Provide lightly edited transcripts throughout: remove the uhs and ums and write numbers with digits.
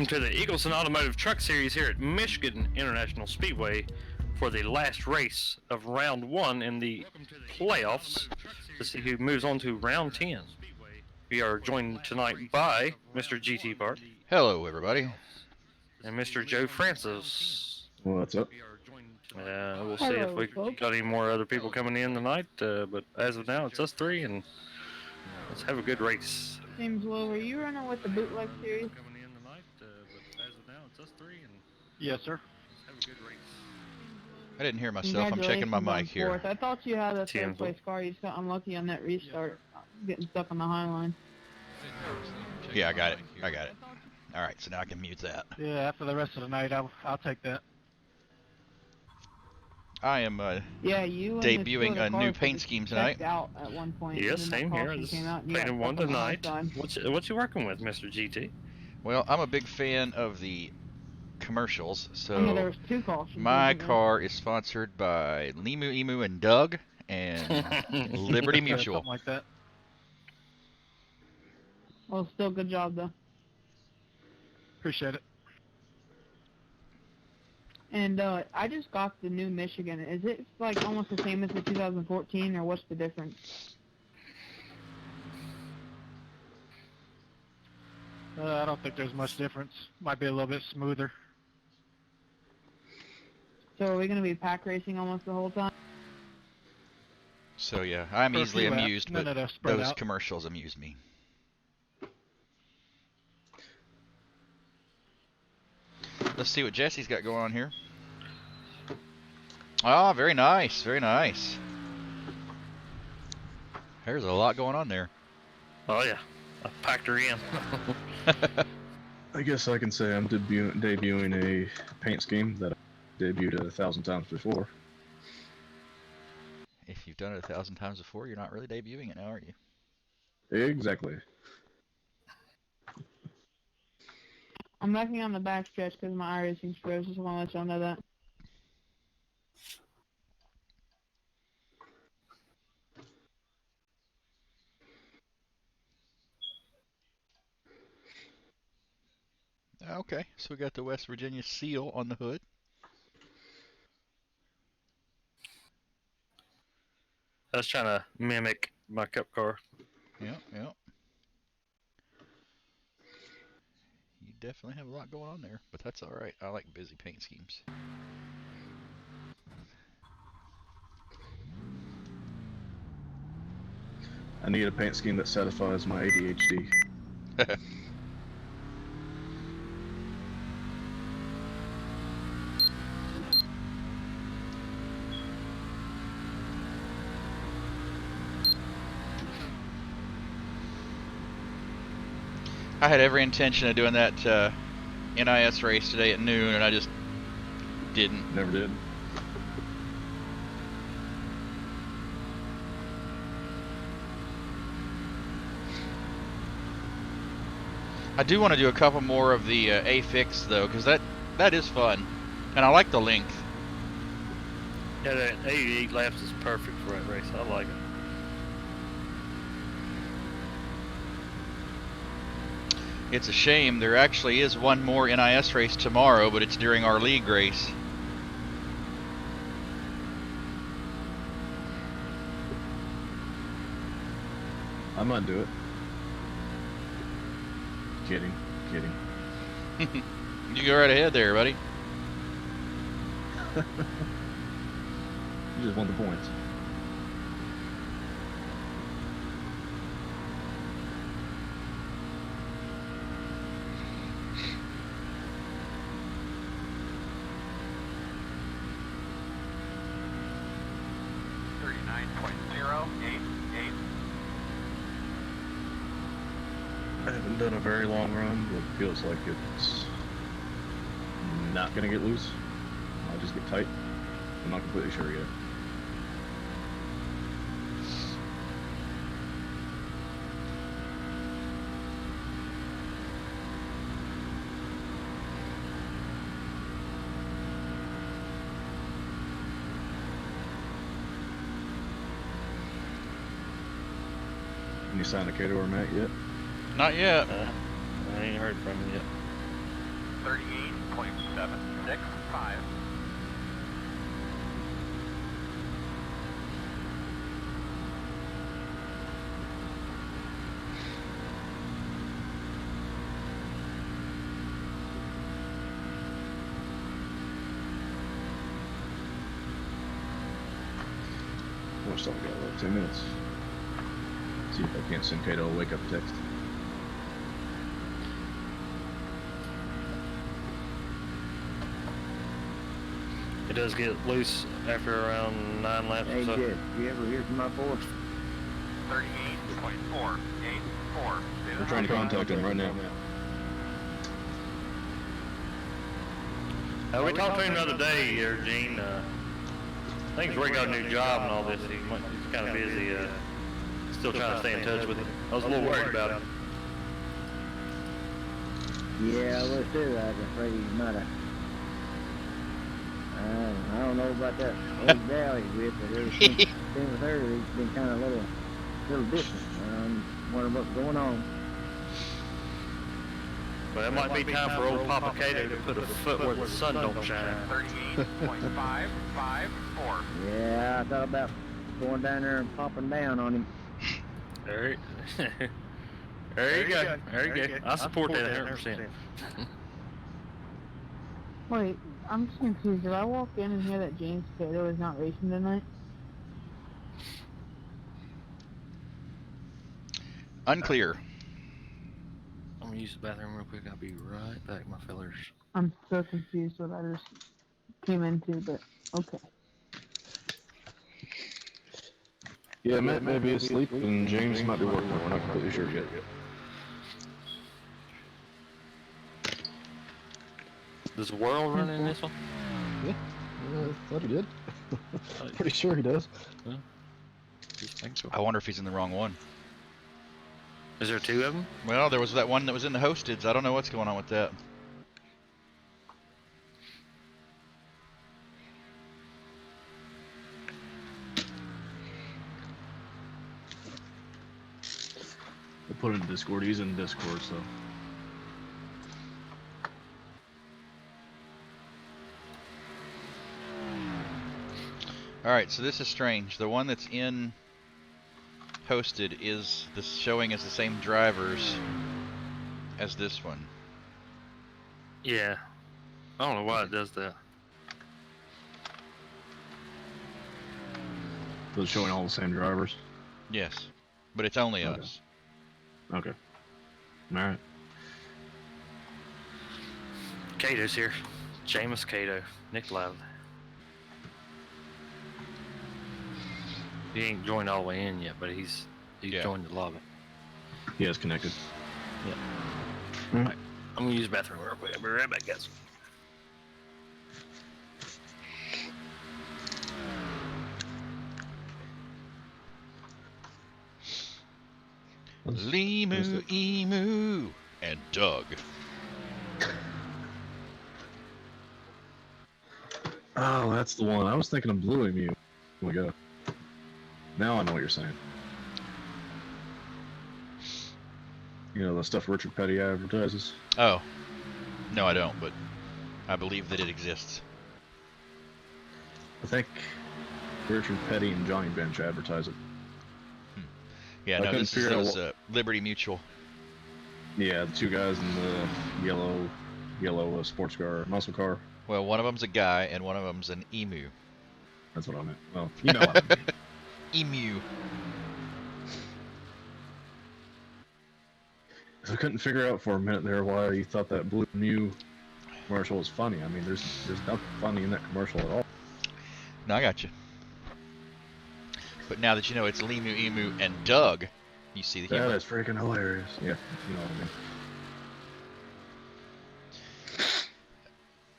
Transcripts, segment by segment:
Welcome to the Eagleson Automotive Truck Series here at Michigan International Speedway for the last race of round 1 in the playoffs to see who moves on to round 10. We are joined tonight by Mr. GT Bart. Hello, everybody. And Mr. Joe Francis. What's up? We'll see if we got any more other people coming in tonight, but as of now, it's us three, and let's have a good race. James Will, were you running with the bootleg series? Yes, sir. I didn't hear myself. I'm checking my mic here. I thought you had a third place car. You just got unlucky on that restart, getting stuck on the high line. Yeah, I got it. All right, so now I can mute that. Yeah, after the rest of the night, I'll take that. I am debuting a new paint scheme tonight. Out at one point, yes, same here. I just painted one tonight. What you working with, Mr. GT? Well, I'm a big fan of the commercials, so there was 2 cautions. my car is sponsored by Limu, Emu, and Doug, and Liberty Mutual. Something like that. Well, still good job, though. Appreciate it. And I just got the new Michigan. Is it like almost the same as the 2014, or what's the difference? I don't think there's much difference. Might be a little bit smoother. So are we going to be pack racing almost the whole time? So yeah, I'm easily amused, but those out. commercials amuse me. Let's see what Jesse's got going on here. Ah, very nice, very nice. There's a lot going on there. Oh yeah, I packed her in. I guess I can say I'm debuting a paint scheme that I debuted 1,000 times before. If you've done it 1,000 times before, you're not really debuting it now, are you? Exactly. I'm backing on the backstretch because my iRacing's froze. Just want to let y'all know that. Okay, so we got the West Virginia seal on the hood. I was trying to mimic my cup car. Yeah. You definitely have a lot going on there, but that's all right. I like busy paint schemes. I need a paint scheme that satisfies my ADHD. I had every intention of doing that NIS race today at noon, and I just didn't. Never did. I do want to do a couple more of the A-Fix, though, because that is fun, and I like the length. Yeah, that 88 laps is perfect for that race. I like it. It's a shame. There actually is one more NIS race tomorrow, but it's during our league race. I might do it. Kidding. You go right ahead there, buddy. You just want the points. I haven't done a very long run, but it feels like it's not going to get loose. I'll just get tight. I'm not completely sure yet. Any sign of Cato or Matt yet? Not yet. I ain't heard from him yet. 38.765. We're still got about 10 minutes. See if I can't send Kato a wake up text. It does get loose after around 9 laps Hey, or so. Jeff, you ever hear from my force? 38.484. We're trying to contact him right now. We talked to him the other day, Gene. I think he's already got a new job and all this. He's kind of busy. Still trying to stay in touch with him. I was a little worried about him. Yeah, I was too. I was afraid he might have. I don't know about that old gal he's with, but ever since been with her, he's been kind of a little different. Wondering what's going on. But it might be time for old Papa Cato to put a foot where the sun don't shine. 38.554. Yeah, I thought about going down there and popping down on him. There you go. There you go. I support that 100%. Wait, I'm just confused. Did I walk in and hear that James Cato is not racing tonight? Unclear. I'm gonna use the bathroom real quick. I'll be right back, my fellers. I'm so confused what I just came into, but okay. Yeah, Matt may be asleep and James might be working. We're not completely sure yet. Does the world run in this one? Yeah, I thought he did. Pretty sure he does. Just think so. I wonder if he's in the wrong one. Is there 2 of them? Well, there was that one that was in the hosteds. I don't know what's going on with that. We'll put it in Discord. He's in Discord, so. Alright, so this is strange. The one that's in hosted is showing as the same drivers as this one. Yeah. I don't know why it does that. So it's showing all the same drivers? Yes, but it's only Okay. us. Okay. Alright. Cato's here. James Cato. Nick Loud. He ain't joined all the way in yet, but he's Yeah. joined the lobby. He has connected. Yeah. Alright. I'm gonna use the bathroom real quick. I'll be right back, guys. Limu, Emu, and Doug. Oh, that's the one. I was thinking of Blue Emu. Oh my god. Now I know what you're saying. You know, the stuff Richard Petty advertises? Oh. No, I don't, but I believe that it exists. I think Richard Petty and Johnny Bench advertise it. Yeah, I no, couldn't this figure out is Liberty Mutual. Yeah, the 2 guys in the yellow sports car, muscle car. Well, one of them's a guy, and one of them's an emu. That's what I meant. Well, you know what I mean. Emu. I couldn't figure out for a minute there why you thought that Blue Emu commercial was funny. I mean, there's nothing funny in that commercial at all. No, I got you. But now that you know it's Limu, Emu, and Doug, you see the That humor. is freaking hilarious. Yeah, you know what I mean.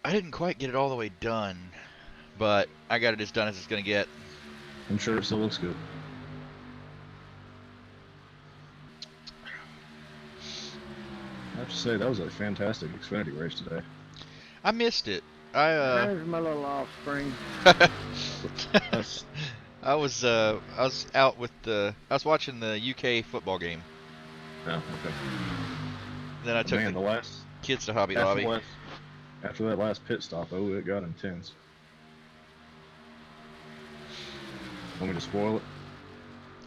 I didn't quite get it all the way done, but I got it as done as it's going to get. I'm sure it still looks good. I have to say, that was a fantastic Xfinity race today. I missed it. There's my little offspring. I was out with I was watching the UK football game. Oh, okay. Then I took Man, the the last kids to Hobby half of Lobby. the last After that last pit stop, oh, it got intense. Want me to spoil it?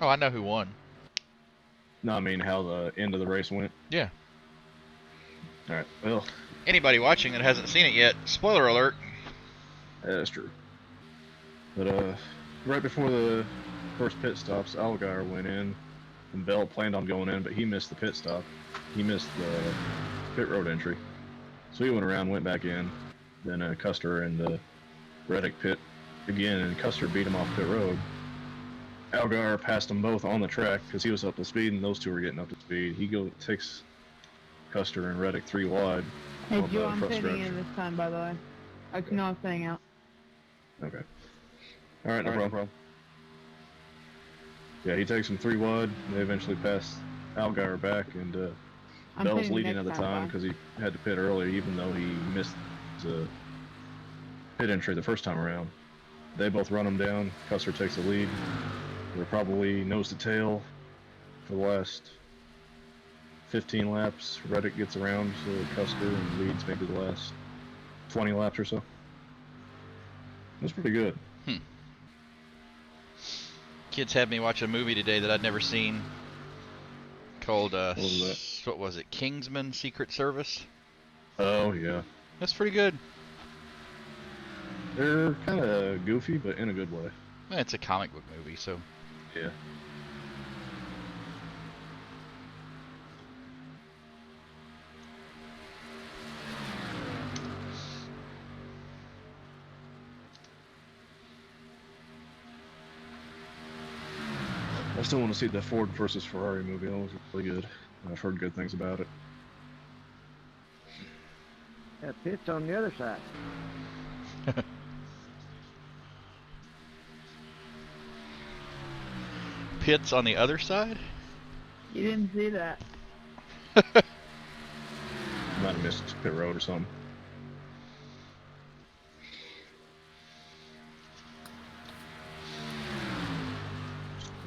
Oh, I know who won. No, I mean how the end of the race went. Yeah. All right. Well, Anybody watching that hasn't seen it yet, spoiler alert. that's true. But right before the first pit stops, Allgaier went in, and Bell planned on going in, but he missed the pit stop. He missed the pit road entry, so he went around, went back in. Then Custer and Reddick pit again, and Custer beat him off pit road. Allgaier passed them both on the track because he was up to speed, and those two were getting up to speed. He takes Custer and Reddick 3 wide. Hey, on Joe, the I'm front pitting stretch. in this time, by the way. No, I'm staying out. Okay. All right, no problem. Yeah, he takes him 3 wide. They eventually pass Allgaier back, and I'm Bell's pitting leading next at the time bye. because he had to pit early, even though he missed the pit entry the first time around. They both run him down. Custer takes the lead. They're probably nose to tail for the last 15 laps. Reddick gets around to Custer and leads maybe the last 20 laps or so. That's pretty good. Kids had me watch a movie today that I'd never seen called, What was what was it, Kingsman Secret Service? Oh, yeah. That's pretty good. They're kind of goofy, but in a good way. Well, it's a comic book movie, so. Yeah. I still want to see the Ford versus Ferrari movie. That was really good. I've heard good things about it. That pit's on the other side. Pitts on the other side? You didn't see that. Might have missed pit road or something.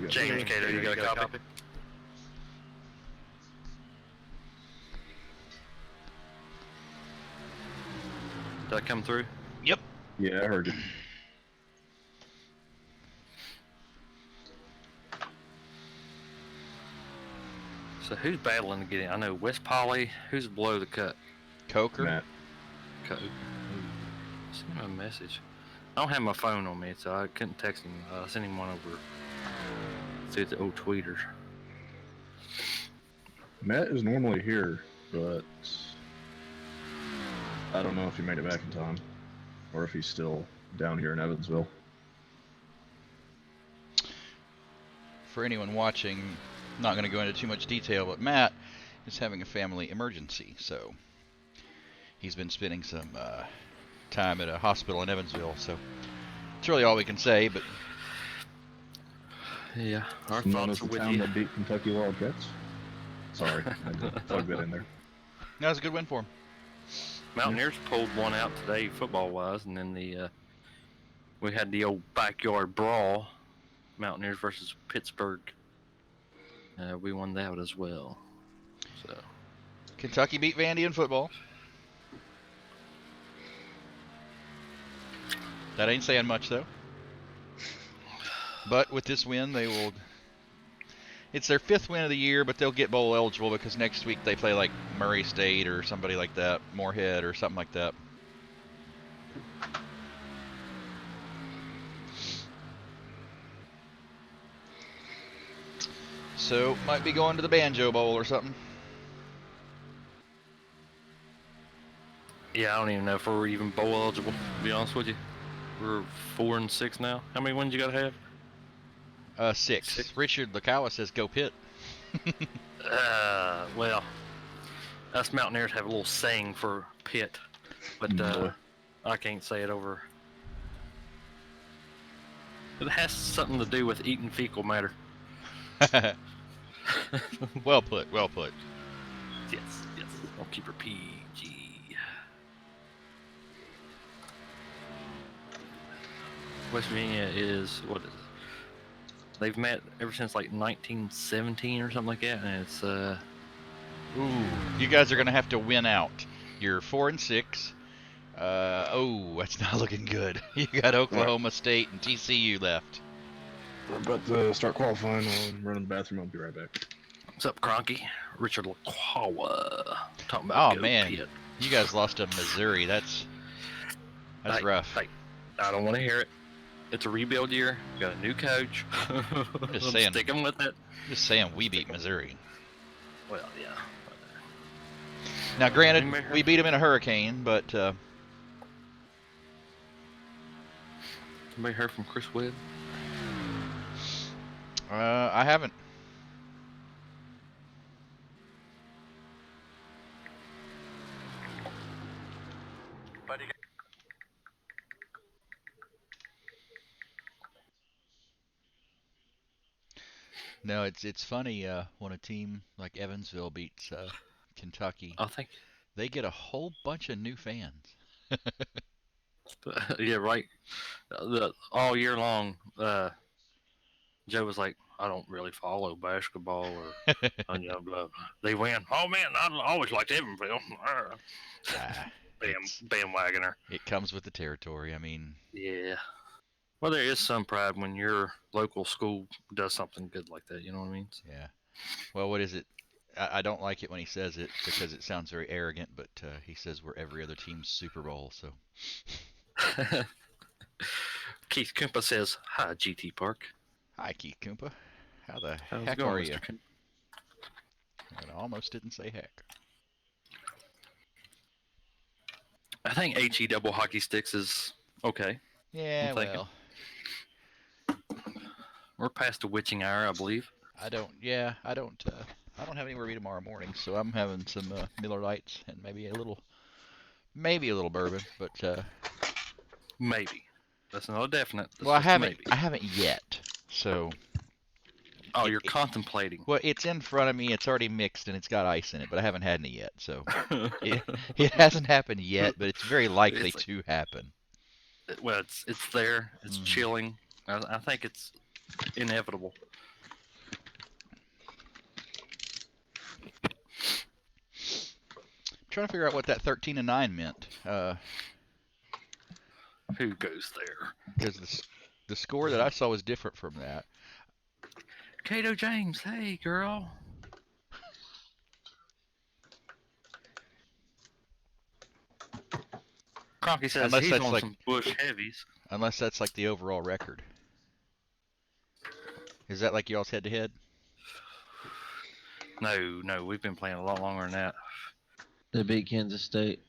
James Cater, you got a copy? Did that come through? Yep. Yeah, I heard you. So who's battling to get in? I know West Poly. Who's below the cut? Coker? Matt. Cut. Send him a message. I don't have my phone on me, so I couldn't text him. I sent him one over through the old tweeters. Matt is normally here, but I don't know if he made it back in time or if he's still down here in Evansville. For anyone watching, not going to go into too much detail, but Matt is having a family emergency, so he's been spending some time at a hospital in Evansville, so it's really all we can say, but Yeah, our Known as thoughts are the with town you. that beat Kentucky Wildcats. Sorry, I had to plug that in there. that was a good win for him. Mountaineers pulled one out today, football-wise, and then we had the old backyard brawl, Mountaineers versus Pittsburgh. We won that as well. So Kentucky beat Vandy in football. That ain't saying much, though. But with this win, they will... It's their 5th win of the year, but they'll get bowl eligible because next week they play like Murray State or somebody like that, Moorhead or something like that. So, might be going to the Banjo Bowl or something. yeah, I don't even know if we're even bowl eligible. To be honest with you, we're 4-6 now. How many wins you got to have? 6. Six. Richard Lacawa says go Pitt. Well, us Mountaineers have a little saying for Pitt, but Boy. I can't say it over. It has something to do with eating fecal matter. Well put, well put. Yes, yes. I'll keep her PG. West Virginia is, what is it? They've met ever since like 1917 or something like that, and it's Ooh, you guys are going to have to win out. You're 4-6. Oh, that's not looking good. You got Oklahoma State and TCU left. We're about to start qualifying. I'll run in the bathroom. I'll be right back. What's up, Cronky? Richard LaQuawa. Talking Oh about Go man, Pitt. you guys lost to Missouri. That's Hey, rough. Hey, I don't want to hear it. It's a rebuild year. We got a new coach. I'm just saying. sticking with it. Just saying, we beat Missouri. Well, yeah. Now, granted, we beat them in a hurricane, but Anybody heard from Chris Webb? I haven't. Buddy, No, it's funny when a team like Evansville beats Kentucky, I think. they get a whole bunch of new fans. Yeah, right. All year long, Joe was like, I don't really follow basketball or you know, blah, blah. They win. Oh man, I always liked Evansville. Bandwagoner. It comes with the territory. I mean, Yeah. Well, there is some pride when your local school does something good like that. You know what I mean? yeah. Well, what is it? I don't like it when he says it because it sounds very arrogant, but he says we're every other team's Super Bowl, so. Keith Kempa says, hi, GT Park. Hi, Keith Koopa. How the How's it heck going, are Mr. you? Kempa? I almost didn't say heck. I think HE double hockey sticks is okay. Yeah, I'm thinking. well, We're past the witching hour, I believe. I don't have anywhere to be tomorrow morning, so I'm having some Miller Lights and maybe a little bourbon, but Maybe. That's not a definite. That's well, I just a haven't maybe. yet. So Oh, you're contemplating. well, it's in front of me. It's already mixed and it's got ice in it, but I haven't had any yet. So it hasn't happened yet, but it's very likely to happen. Well, it's there. It's chilling. I think it's inevitable. Trying to figure out what that 13-9 meant. Who goes there? Because the score that I saw was different from that. Cato James, hey girl. Cronky says Unless he's that's on like- some Bush heavies. Unless that's like the overall record. Is that like y'all's head-to-head? No, we've been playing a lot longer than that. They beat Kansas State.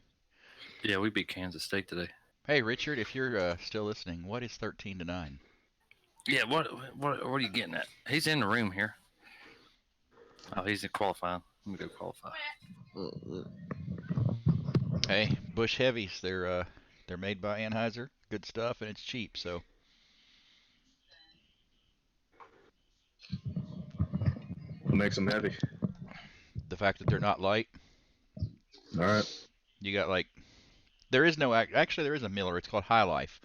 Yeah, we beat Kansas State today. Hey, Richard, if you're still listening, what is 13-9? Yeah, what are you getting at? He's in the room here. Oh, he's in qualifying. Let me go qualify. Hey, Bush Heavies, they're made by Anheuser, good stuff, and it's cheap. So What makes them heavy? the fact that they're not light, All right. you got like there is no actually there is a Miller. It's called High Life,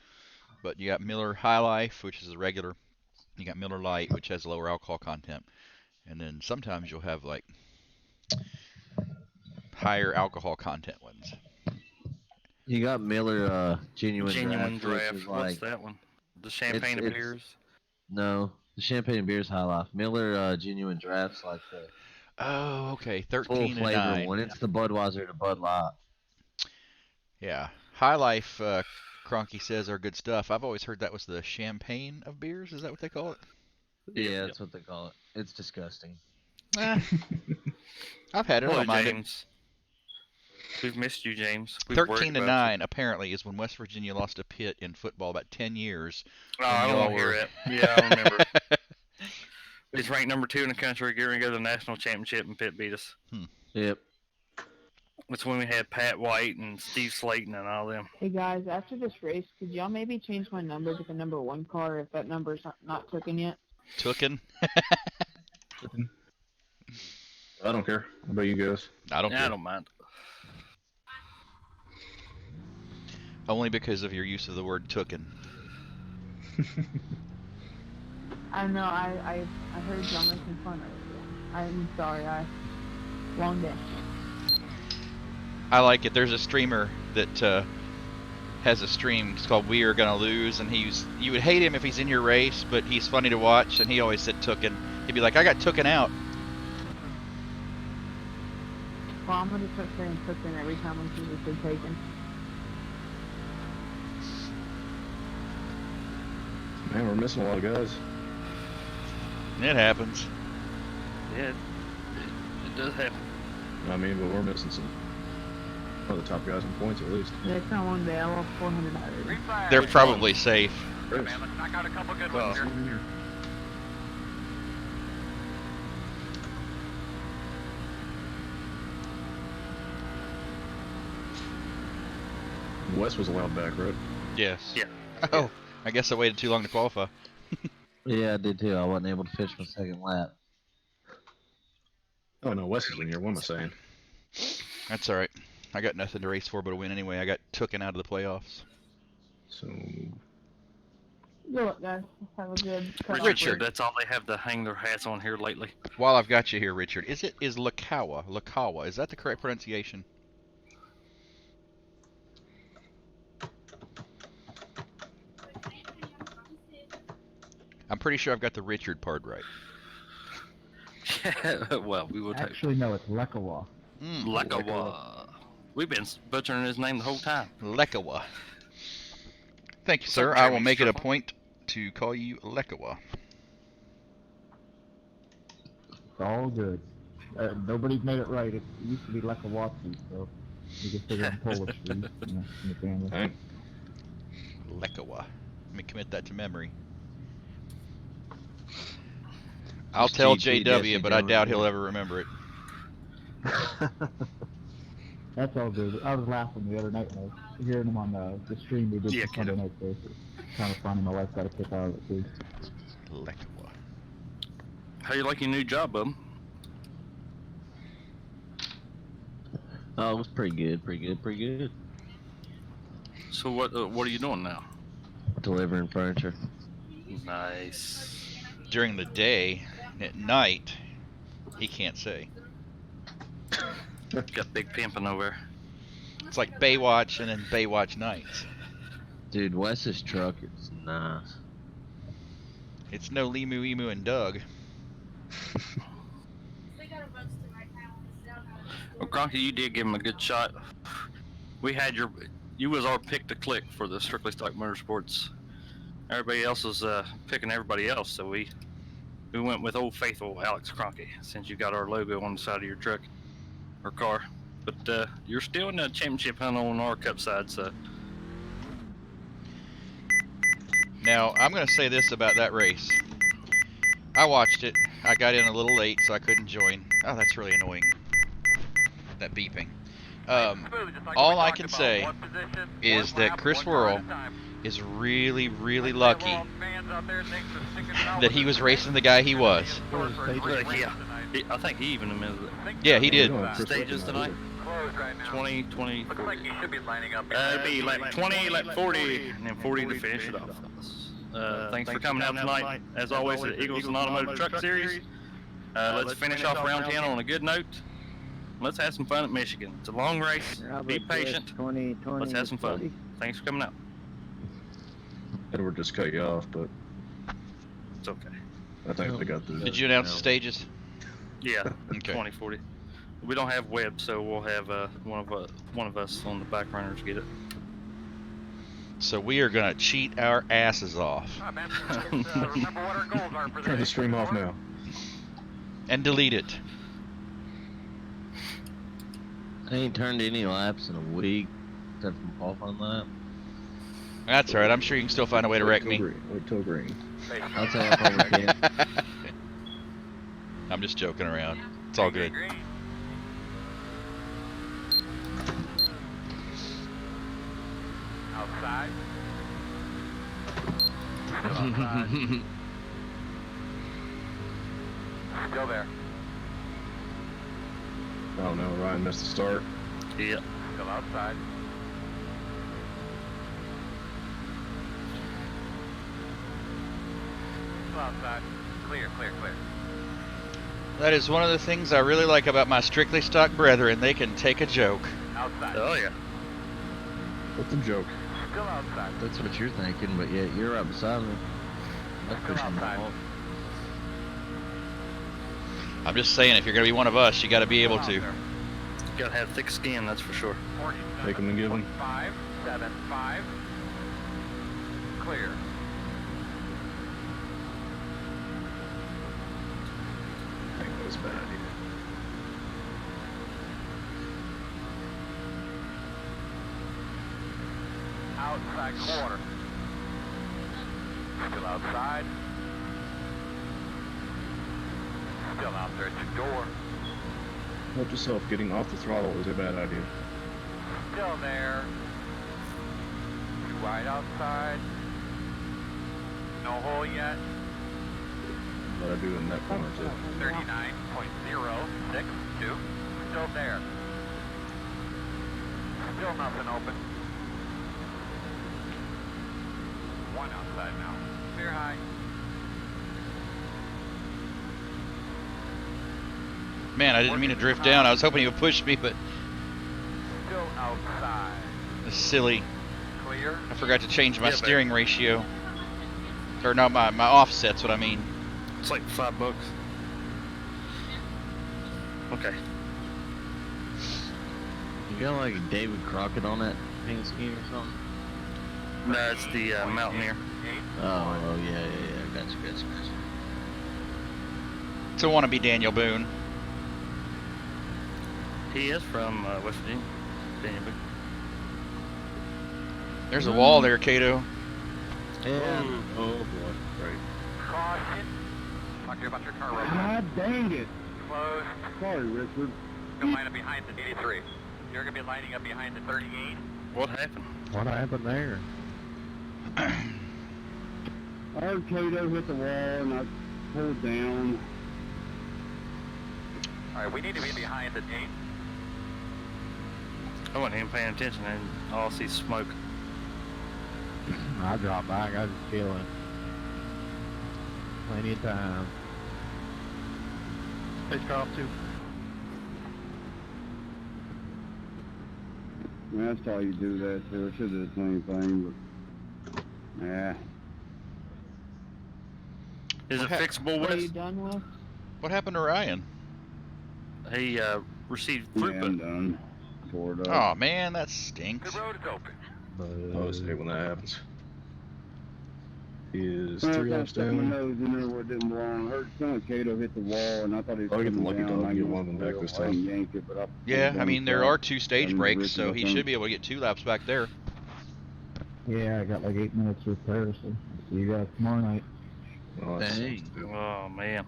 but you got Miller High Life, which is a regular. You got Miller Lite, which has lower alcohol content, and then sometimes you'll have like higher alcohol content ones. You got Miller Genuine Draft. draft. Which is What's like, that one? The champagne and it's- beers. no, the Champagne and Beers High Life. Miller Genuine Draft's like the Oh, okay, full 13 and flavor 9. one. It's the Budweiser to Bud Light. Yeah, High Life. Cronky says are good stuff. I've always heard that was the champagne of beers. Is that what they call it? Yeah, that's what they call it. It's disgusting. Eh, I've had it. I Hello, don't mind it. James. We've missed you, James. We've worried 13 to about 9 apparently is when West Virginia lost a Pitt in football about 10 years. You. Oh, I don't y'all want to hear were- it. Yeah, I remember. It's ranked number 2 in the country. Getting ready to go to the national championship, and Pitt beat us. Yep. That's when we had Pat White and Steve Slayton and all them. Hey guys, after this race, could y'all maybe change my number to the number 1 car if that number's not taken yet? Tooken? I don't care. How about you guys? I don't I care. don't mind. Only because of your use of the word tooken. I know, I heard y'all making fun of it. I'm sorry, long day. I like it. There's a streamer that has a stream. It's called "We Are Gonna Lose," and you would hate him if he's in your race, but he's funny to watch. And he always said "tooken." He'd be like, "I got tooken out." Well, I'm gonna start saying cooking every time I see this been taken. Man, we're missing a lot of guys. It happens. Yeah, it does happen. I mean, but we're missing some of the top guys in points at least. Yeah, it's not one day. I lost 400 already. Green flag. They're probably safe. Yeah, man, let's knock out a couple good ones here. Wes was allowed back, right? Yes. Yeah. Oh, I guess I waited too long to qualify. Yeah, I did too. I wasn't able to finish my second lap. Oh no, Wes is in here. What am I saying? That's all right. I got nothing to race for but a win anyway. I got tooken out of the playoffs. So Good luck, guys. Have a good cutoff. Richard. That's all they have to hang their hats on here lately. While I've got you here, Richard, is Lakawa? Is that the correct pronunciation? I'm pretty sure I've got the Richard part right. Well, we will take Actually, no, it's Lekawa. Lekawa. We've been butchering his name the whole time. Lekawa. Thank you, sir. I will make it a point to call you Lekawa. It's all good. Nobody's made it right. It used to be Lekawatsu, so we just figured in Polish for you, in the family. hey, Lekawa. Let me commit that to memory. I'll tell JW, but I doubt he'll ever remember it. That's all good. I was laughing the other night when I was hearing him on the stream we did Yeah, for Sunday night race. It's kind of funny. My wife got a kick out of it too. Lekawa. How you like your new job, bub? Oh, it was pretty good. So what are you doing now? Delivering furniture. Nice. During the day, at night, he can't say. Got big pimping over there. It's like Baywatch and then Baywatch Nights. Dude, Wes's truck is nice. It's no Limu, Emu, and Doug. Well, Cronky, you did give him a good shot. We had you was our pick to click for the Strictly Stock Motorsports. Everybody else was picking everybody else, so we went with old faithful Alex Cronky, since you got our logo on the side of your truck or car. But you're still in the championship hunt on our cup side, so. Now, I'm going to say this about that race. I watched it. I got in a little late, so I couldn't join. Oh, that's really annoying. That beeping. All I can say is that Chris Worrell is really, really lucky that he was racing the guy he was. Yeah, I think he even admitted it. Yeah, he did. Stages tonight? 20, 20, Looks like you should be lining up. it'd be like 20, like 40, and then 40 to finish it off. Thanks for coming out tonight. As always, at Eagleson Automotive Truck Series. Let's finish off round 10 on a good note. Let's have some fun at Michigan. It's a long race. Be patient. 20, Let's have some fun. Thanks for coming out. Edward just cut you off, but It's okay. I think they got the. Did you announce the stages? Yeah, Okay. 20, 40. We don't have web, so we'll have one of us on the back runners get it. So we are going to cheat our asses off. Alright, man. Let's, remember what our goals are for Turn the day. stream off now. And delete it. I ain't turned any laps in a week, except from qualifying lap. That's alright, I'm sure you can still find a way to wreck me. Wait till green. I'll tell you I probably can. I'm just joking around. It's all good. Green. Outside. Still outside. Still there. Oh no, Ryan missed the start. Yeah. Still outside. Still outside. Clear, clear, clear. That is one of the things I really like about my Strictly Stock brethren. They can take a joke. Outside. Oh yeah. What's the joke? Still outside. That's what you're thinking, but yet you're right beside me. That's Still pushing outside. them off. I'm just saying, if you're gonna be one of us, you got to be able Still to. out there. Gotta have thick skin, that's for sure. 47, Take 'em and give 'em. 575. Clear. I think that was a bad idea. Outside corner. Still outside. Still out there at your door. Help yourself, getting off the throttle is a bad idea. Still there. Too wide outside. No hole yet. What I do in that corner too. 39.062. Still there. Still nothing open. One outside now. Clear high. Man, I didn't mean to drift down. I was hoping he would push me, but Still outside. it's silly. Clear. I forgot to change my Yeah, but- steering ratio. Or no, my offset's what I mean. It's like $5. Okay. You got like David Crockett on that paint scheme or something? No, it's the Mountaineer. Oh, yeah. Gotcha. It's a wannabe Daniel Boone. He is from West Virginia. Daniel Boone. There's a wall there, Cato. And Oh boy. Right. Caution. Talk to you about your car right God dang it. Close. Sorry, Richard. You'll line up behind the 83. You're going to be lining up behind the 38. What happened? What happened there? I heard Cato hit the wall and I pulled down. Alright, we need to be behind the 8. I wasn't even paying attention, and all I see is smoke. I dropped back. I was just chilling. Plenty of time. Pitch off too. That's how you do that too. I should do the same thing, but yeah. Is it Okay. fixable, What are you Wes? done with? What happened to Ryan? He received Yeah, I'm throughput. done. Tore it up. Oh man, that stinks. The road is open. I always hate when that happens. He is Well, 3 I laps stuck my down. nose in there where it didn't belong. I heard son of Cato hit the wall, and I thought he was I'll get the coming lucky down. dog and I get used one of them back the this wheel, I time. yanked it, but I Yeah, pulled I mean down there the are top. 2 stage Having breaks, Richard so up he on- should be able to get 2 laps back there. Yeah, I got like 8 minutes to repair, so I'll see you guys tomorrow night. Oh, that Dang. sucks, too. Oh man.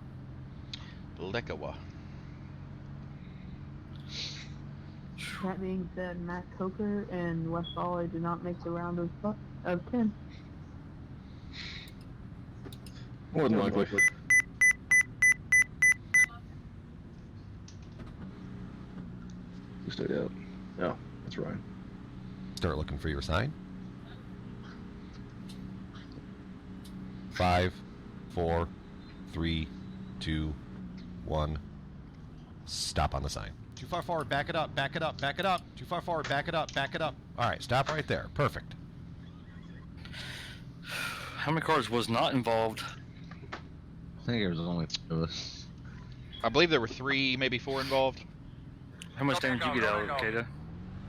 Lekawa. That being said, Matt Coker and Wes Foley did not make the round of 10. More than likely. Who stayed out? No, that's Ryan. Start looking for your sign. 5, 4, 3, 2, 1. Stop on the sign. Too far forward, back it up, back it up, back it up. Too far forward, back it up, back it up. All right, stop right there. Perfect. How many cars was not involved? I think there was only 2 of us. I believe there were 3, maybe 4 involved. How much damage did you get out of it, Kato?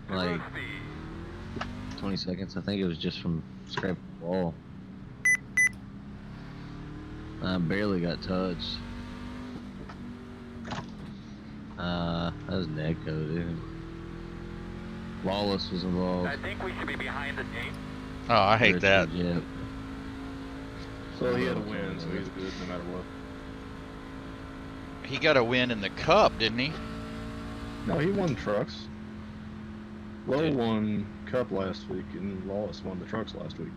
Like 20 seconds. I think it was just from scraping the wall. I barely got touched. That was Nedco, dude. Lawless was involved. I think we should be behind the 8. Oh, I hate that. Yeah. So he had a win, so he's good no matter what. He got a win in the Cup, didn't he? No, he won trucks. Lowe Did- won Cup last week, and Lawless won the trucks last week.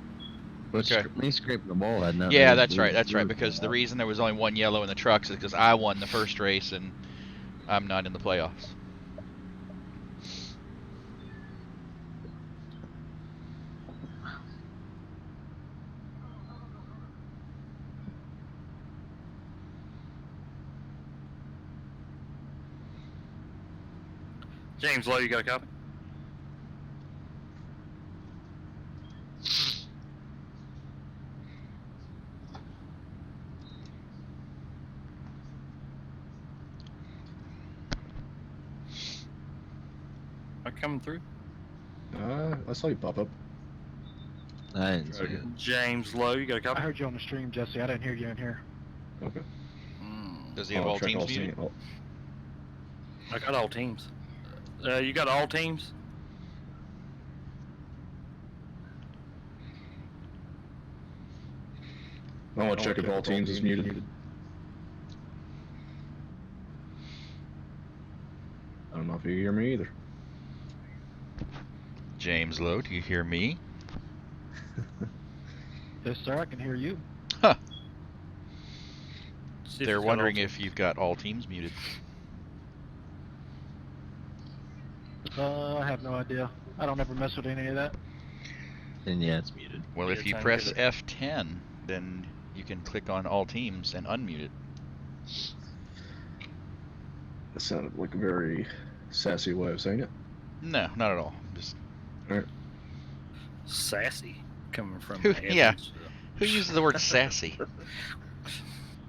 But Okay. me scraping the ball had nothing. Yeah, to that's do right. with That's right. it. Because the reason there was only 1 yellow in the trucks is because I won the first race and I'm not in the playoffs. James Lowe, you got a copy? I coming through? I saw you pop up. I didn't see Okay. it. James Lowe, you got a I copy? heard you on the stream, Jesse. I didn't hear you in here. Okay. Does he have I'll all check teams scene- muted? oh, I got all teams. You got all teams? I want to check if all teams is muted. I don't know if you hear me either. James Lowe, do you hear me? Yes, sir. I can hear you. Huh. See if They're it's got wondering all if you've got all teams muted. I have no idea. I don't ever mess with any of that. Then yeah, it's muted. Well, Yeah, if you time to press get F10, then you can click on all teams and unmute it. That sounded like a very sassy way of saying it. No, not at all. Just sassy coming from Who- yeah. Evans. who uses the word sassy?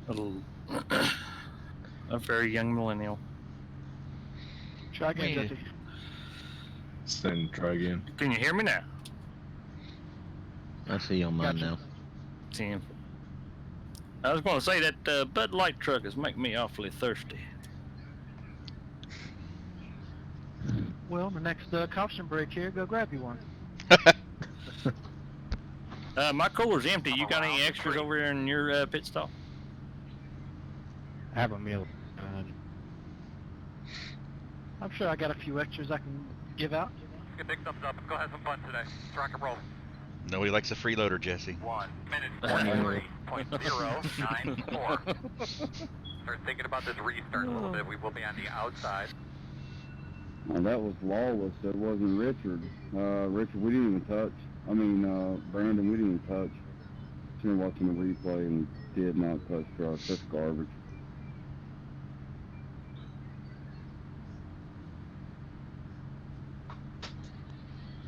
A little, a very young millennial. Try again, Wait. Jesse. Then try again. Can you hear me now? I see you on mine Gotcha. now. Tim. I was going to say that Bud Light truck is making me awfully thirsty. Well, the next caution break here, go grab you one. My cooler's empty. You got any extras over there in your pit stop? I have a meal. I'm sure I got a few extras I can give out. Get big thumbs up and go have some fun today. Let's rock and roll. Nobody likes a freeloader, Jesse. 1 minute 43.094. Start thinking about this restart a little bit. We will be on the outside. Well, that was Lawless. That wasn't Richard. Richard, we didn't even touch. I mean, Brandon, we didn't even touch. You're watching the replay and did not touch trucks. That's garbage.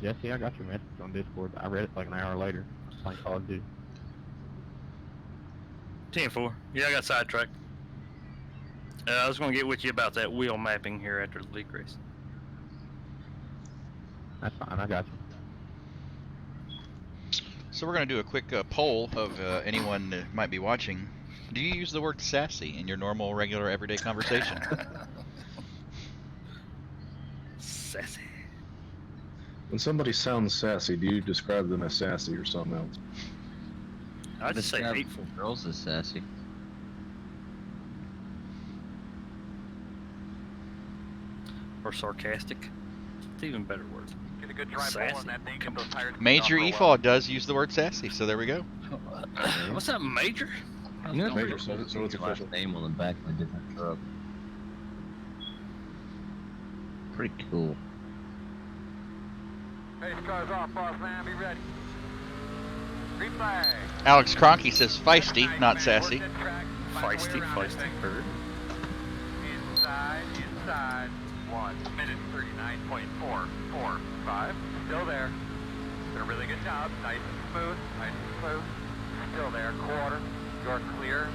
Jesse, I got your message on Discord. I read it like an hour later. Like Call of Duty. 10-4. Yeah, I got sidetracked. I was going to get with you about that wheel mapping here after the league race. That's fine. I got you. So we're going to do a quick poll of anyone that might be watching. Do you use the word sassy in your normal, regular, everyday conversation? Sassy. When somebody sounds sassy, do you describe them as sassy or something else? I just say Describe hateful girls as sassy. or sarcastic. It's even better word. Get a good dry pull Sassy. on that thing. Get those tires Major off real EFAW does use the word sassy, so there we go. What's up, Major? You know, Major, so it's your last official. name on the back of a different truck. Pretty cool. Hey, cars off, boss man. Be ready. Green flag. Alex Cronky says feisty, not sassy. Feisty, feisty. Heard. Inside. 1 minute 39.445. Still there. Did a really good job. Nice and smooth. Still there. Quarter. You're clear.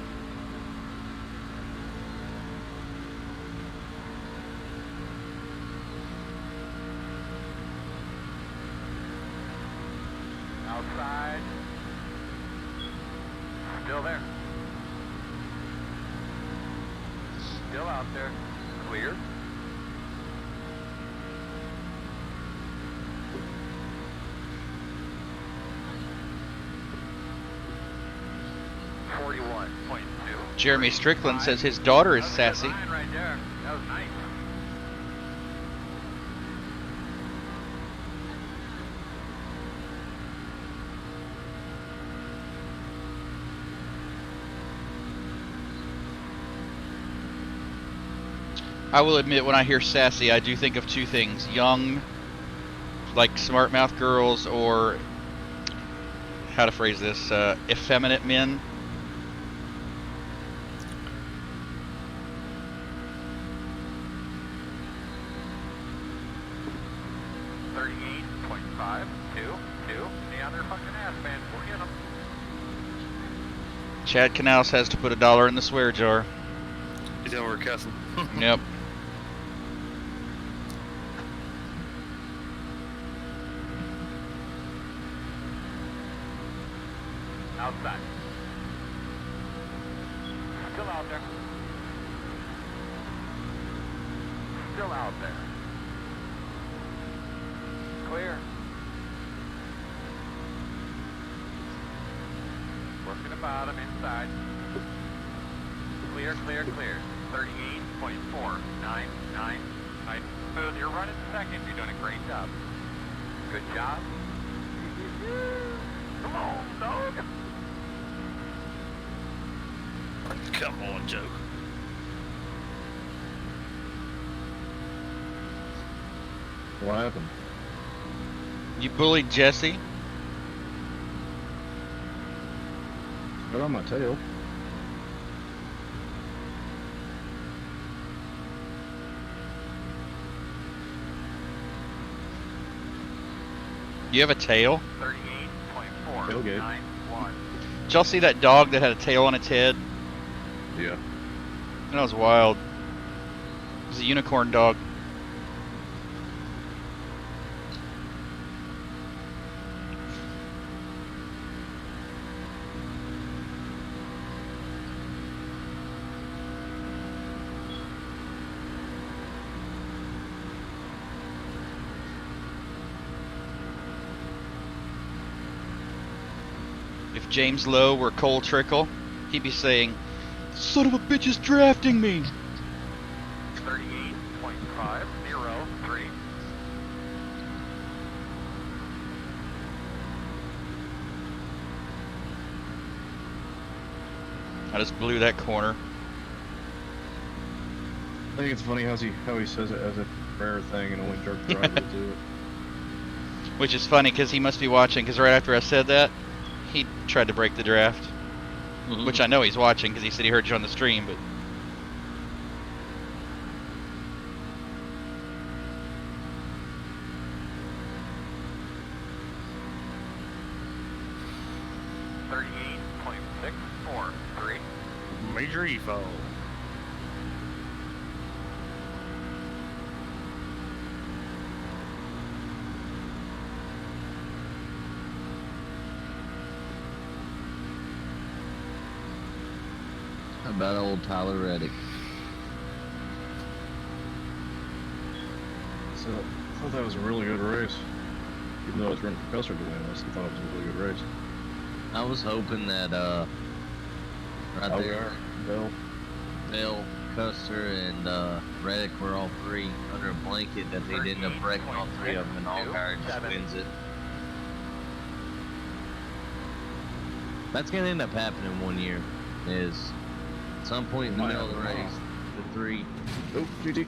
Outside. Still there. Still out there. Clear. Jeremy Strickland says his daughter is sassy. Right there. That was nice. I will admit, when I hear sassy, I do think of two things. Young, like smart mouth girls, or, how to phrase this, effeminate men. Chad Canals has to put $1 in the swear jar. He's over cussing. Yep. Outside. Still out there. Still out there. Clear. Working the bottom inside. Clear, clear, clear. 38.499. Nice. Smooth. You're running second. You're doing a great job. Good job. Come on, dog. Come on, Joe. What happened? You bullied Jesse? Got on my tail. You have a tail? 38.491. Did y'all see that dog that had a tail on its head? Yeah. That was wild. It was a unicorn dog. If James Lowe were Cole Trickle, he'd be saying, "Son of a bitch is drafting me." 38.503. I just blew that corner. I think it's funny how he says it as a rare thing and only jerk driver to do it. Which is funny because he must be watching, because right after I said that, he tried to break the draft. Which I know he's watching because he said he heard you on the stream, but... Major EFO. How about old Tyler Reddick? So I thought that was a really good race. Even though I was running for Custer to win, I still thought it was a really good race. I was hoping that right there, Bell, Custer, and Reddick were all three under a blanket, that they'd end up breaking all three of them, and Allgaier just wins it. That's gonna end up happening one year. Is at some point in the middle of the race, the three. Oh, GG.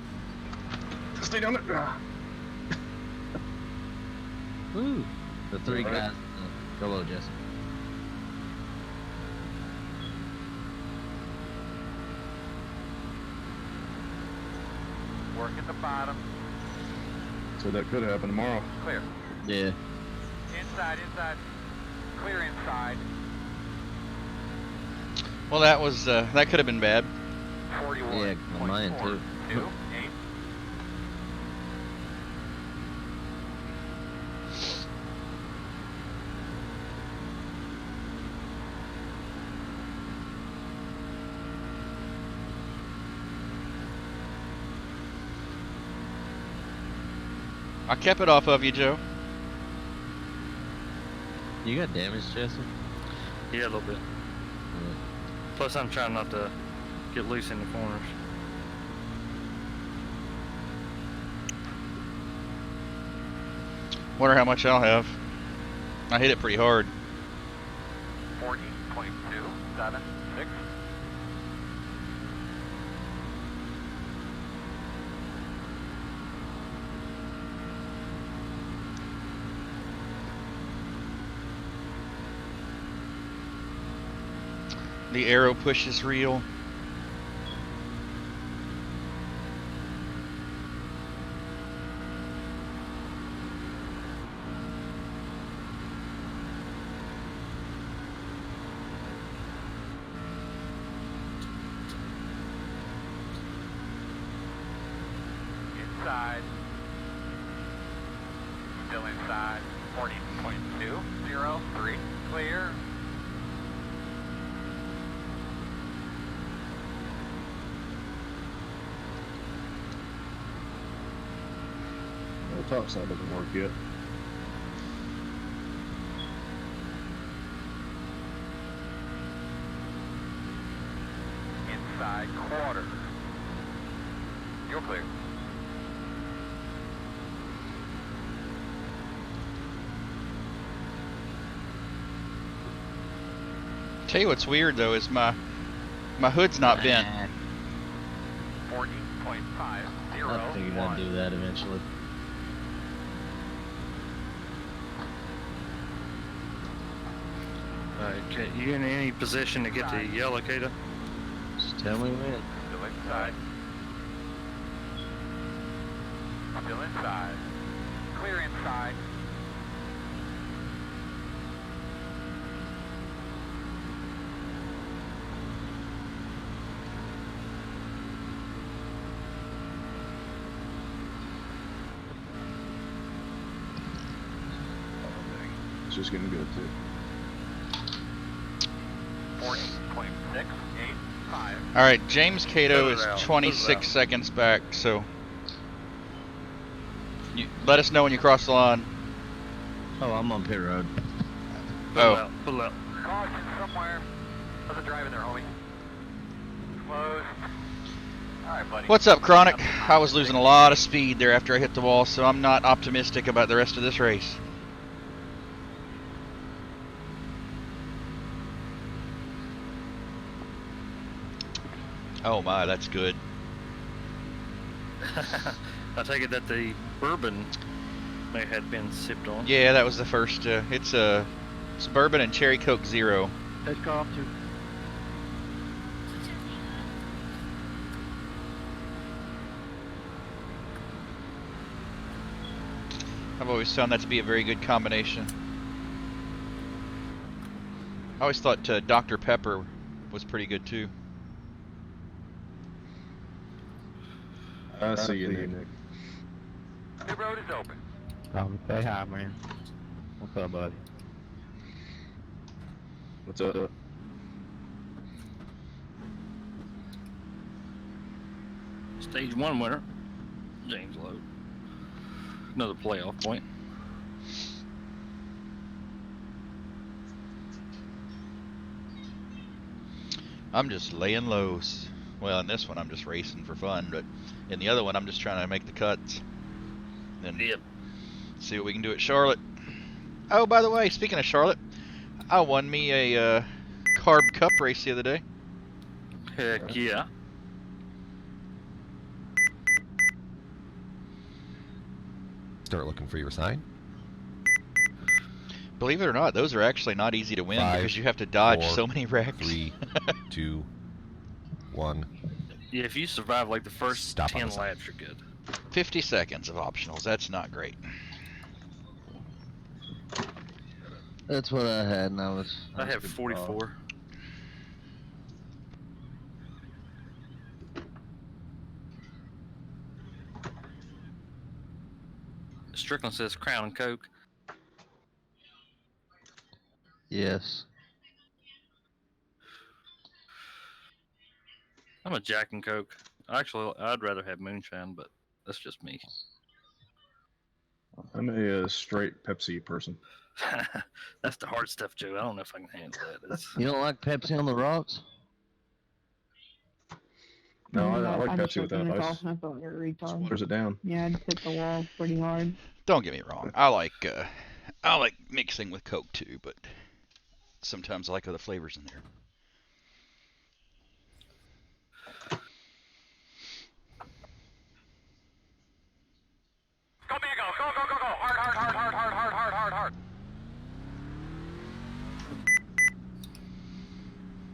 Stay down there. Ah. Woo. The three guys. Go low, Jesse. Work at the bottom. So that could happen tomorrow. Clear. Yeah. Inside, inside. Clear inside. Well, that was, that could have been bad. 41. Yeah, mine too. 2, 8. I kept it off of you, Joe. You got damaged, Jesse? Yeah, a little bit. Plus, I'm trying not to get loose in the corners. Wonder how much I'll have. I hit it pretty hard. 40.276. The arrow push is real. Inside. Still inside. 40.203. Clear. top side doesn't work yet. Inside quarter. You're clear. Tell you what's weird though is my hood's not bent. 40.50. I figured I'd do that eventually. Alright, you in any position to get the yellow, Cato? Just tell me when. Still inside. Still inside. Clear inside. It's just getting good too. 40.685. All right, James Cato is Put it out. 26 seconds back, so you let us know when you cross the line. Oh, I'm on pit road. Oh, Pull out. Caution somewhere. How's it driving there, homie? Close. Alright, buddy. what's up, Chronic? I was losing a lot of speed there after I hit the wall, so I'm not optimistic about the rest of this race. Oh my, that's good. I take it that the bourbon may have been sipped on. Yeah, that was the first. It's bourbon and cherry Coke Zero. Let's go off to. I've always found that to be a very good combination. I always thought Dr. Pepper was pretty good too. I see you, Nick. The road is open. Say hi, man. What's up, buddy? What's up? Stage 1 winner, James Lowe. Another playoff point. I'm just laying lows. Well, in this one I'm just racing for fun, but in the other one I'm just trying to make the cuts. Then Yep. see what we can do at Charlotte. Oh, by the way, speaking of Charlotte, I won me a Carb Cup race the other day. Heck yeah. Start looking for your sign. Believe it or not, those are actually not easy to win 5, because you have to dodge 4, so many wrecks. 3, 2, 1. Yeah, if you survive like the first Stop on 10 the sign. laps, you're good. 50 seconds of optionals, that's not great. That's what I had, and I was. I have 44. Strickland says Crown and Coke. Yes. I'm a Jack and Coke. Actually, I'd rather have moonshine, but that's just me. I'm a straight Pepsi person. That's the hard stuff, Joe. I don't know if I can handle that. It's... You don't like Pepsi on the rocks? No, I like just Pepsi without looked in the ice. call, I thought you were a retard. Waters it down. Yeah, I just hit the wall pretty hard. Don't get me wrong, I like mixing with Coke too, but sometimes I like other flavors in there. Go, Diego! Go, go, go, go! Hard, hard, hard, hard, hard, hard, hard, hard, hard.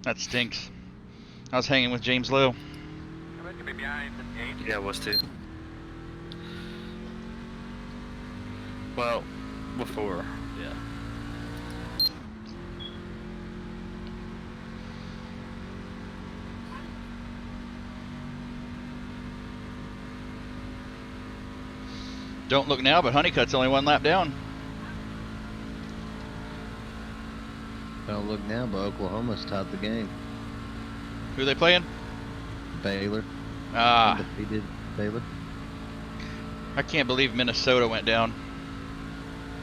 That stinks. I was hanging with James Lowe. You'll be behind the 8. Yeah, it was too. Well, before, yeah. Don't look now, but Honeycutt's only one lap down. Don't look now, but Oklahoma's tied the game. Who are they playing? Baylor. Ah, Undefeated Baylor. I can't believe Minnesota went down.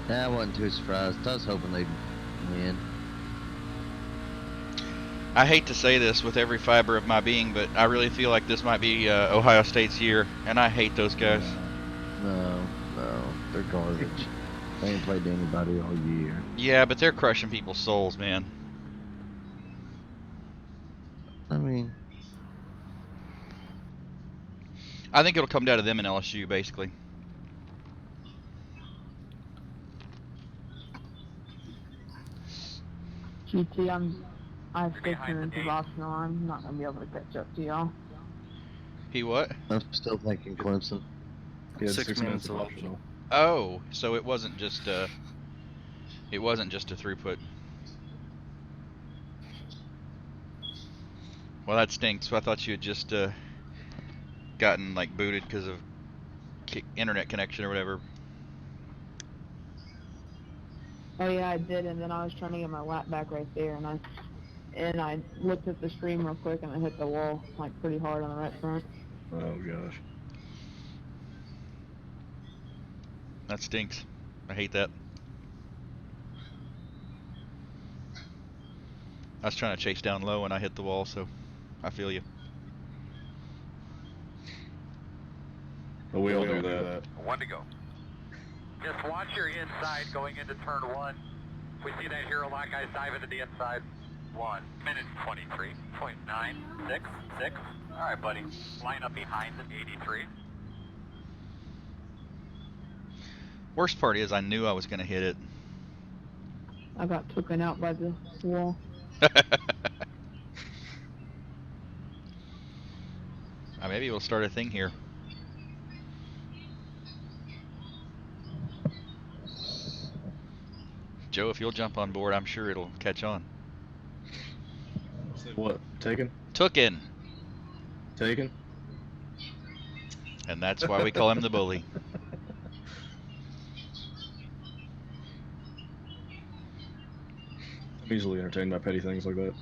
Yeah, I wasn't too surprised. I was hoping they'd win. I hate to say this with every fiber of my being, but I really feel like this might be Ohio State's year, and I hate those guys. No, they're garbage. They ain't played anybody all year. Yeah, but they're crushing people's souls, man. I mean, I think it'll come down to them and LSU, basically. GT, I have 6 minutes of optional. I'm not gonna be able to catch up to y'all. He what? I'm still thinking Clemson. He had 6 minutes of optional. Oh, so it wasn't just a throughput. Well, that stinks. I thought you had just gotten like booted because of internet connection or whatever. Oh yeah, I did, and then I was trying to get my lap back right there, and I looked at the stream real quick, and I hit the wall like pretty hard on the right front. Oh gosh. That stinks. I hate that. I was trying to chase down low and I hit the wall, so I feel you. But we all do that. 1 to go. Just watch your inside going into turn 1. We see that hero lock guys dive into the inside. 1 minute 23.966. All right, buddy. Line up behind the 83. Worst part is I knew I was going to hit it. I got taken out by the wall. Maybe we'll start a thing here. Joe, if you'll jump on board, I'm sure it'll catch on. What? Taken? Tooken. Taken? And that's why we call him the bully. I'm easily entertained by petty things like that.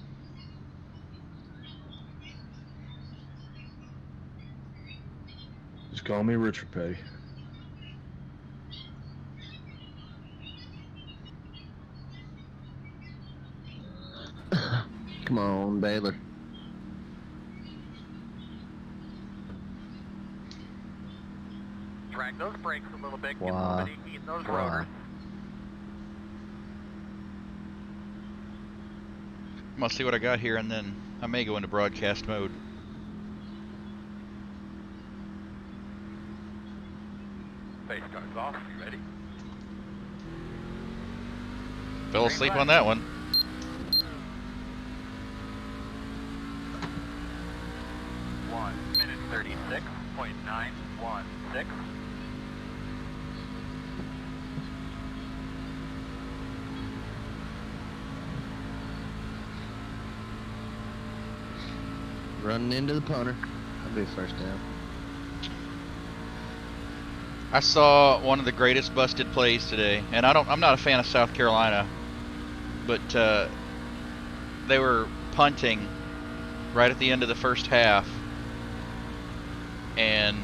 Just call me Richard Petty. Come on, Baylor. Drag those brakes a little bit. Wow. Get moving, heat those rotors. I'm going to see what I got here, and then I may go into broadcast mode. Face guards off. You ready? Fell asleep on that one. Minute 36.916. Running into the punter. That'll be first down. I saw one of the greatest busted plays today, and I'm not a fan of South Carolina, but they were punting right at the end of the first half, and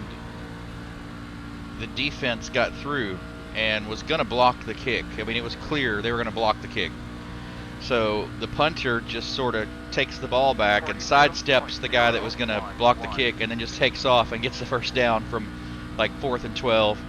the defense got through and was going to block the kick. I mean, it was clear they were going to block the kick. So the punter just sort of takes the ball back and sidesteps the guy that was going to block the kick, and then just takes off and gets the first down from like 4th and 12.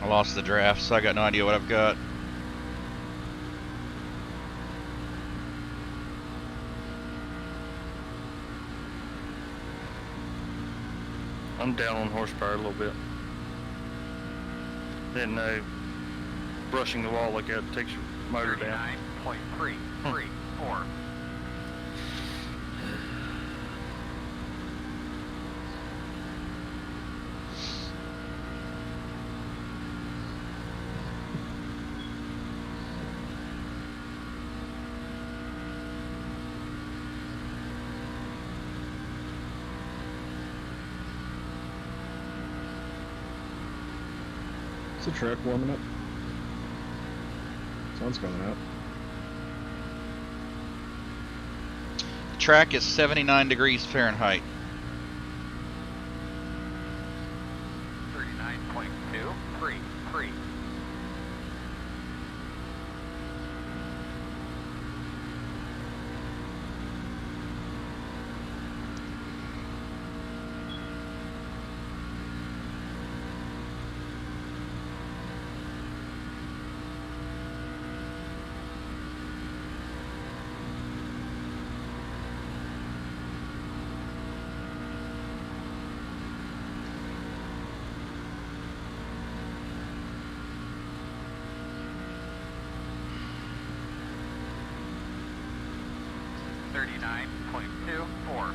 I lost the draft, so I got no idea what I've got. I'm down on horsepower a little bit. Didn't know brushing the wall like that takes your motor down. 39.334. It's a track warming up. Sun's coming out. The track is 79 degrees Fahrenheit. 39.233. .24.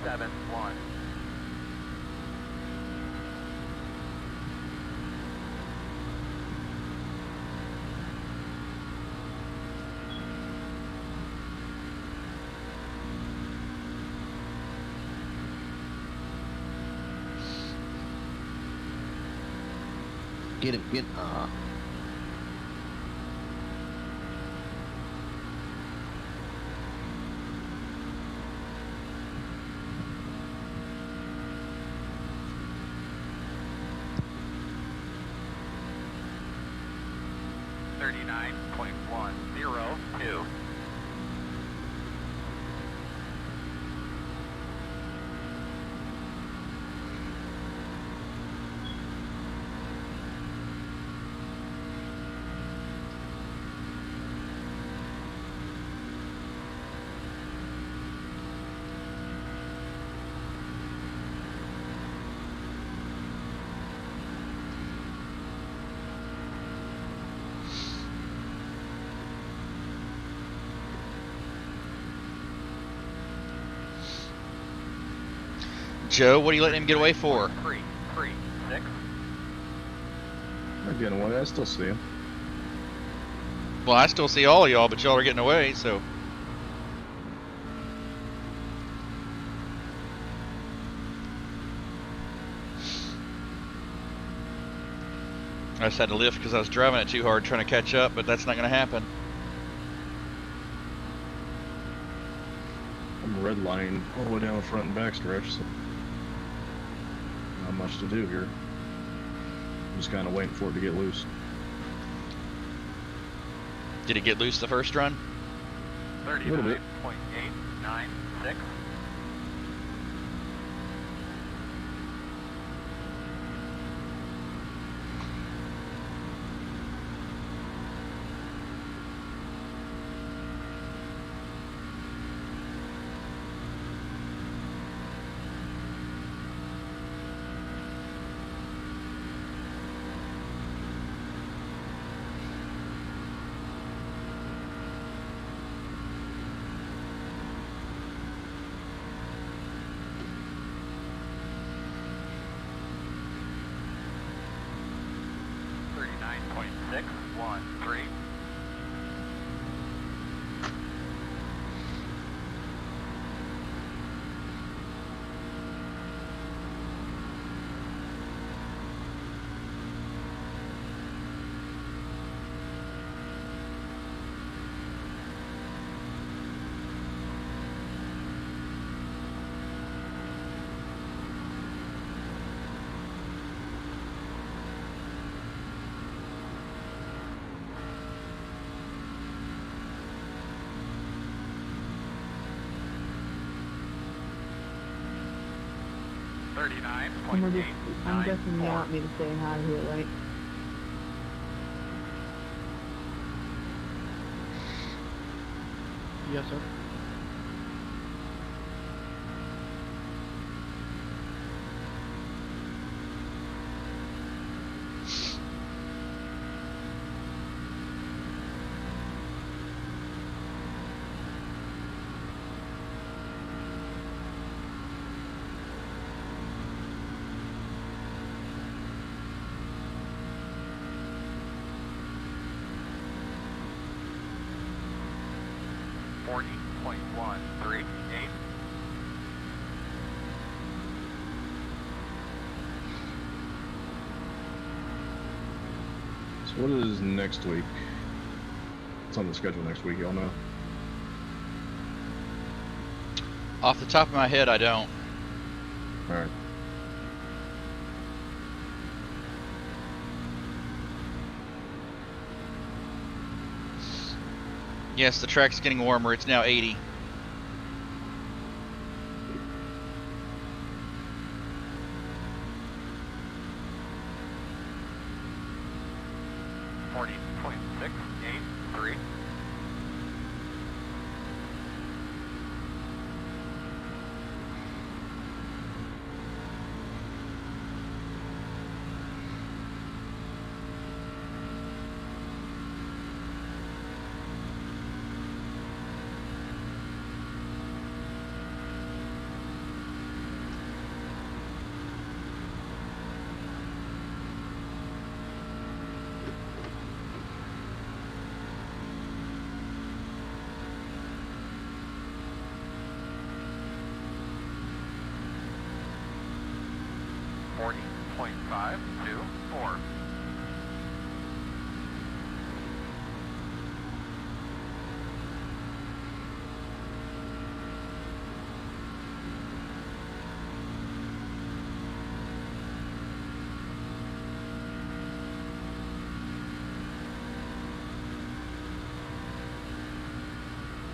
.271. Get him, get .102. Joe, what are you letting him get away for? 336. I'm getting away. I still see him. Well, I still see all of y'all, but y'all are getting away, so. I just had to lift because I was driving it too hard trying to catch up, but that's not going to happen. I'm redlining all the way down the front and back stretch, so not much to do here. Just kind of waiting for it to get loose. Did it get loose the first run? 39.896. .613. I'm guessing you want me to say hi here, right? Yes, sir. 40.138. So what is next week? What's on the schedule next week, y'all know? Off the top of my head, I don't. Alright. Yes, the track's getting warmer. It's now 80.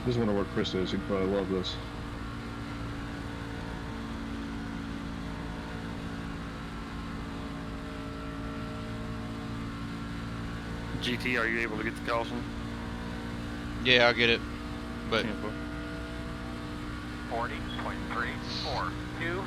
Just wonder where Chris is. He'd probably love this. GT, are you able to get the caution? Yeah, I'll get it. But 40.342.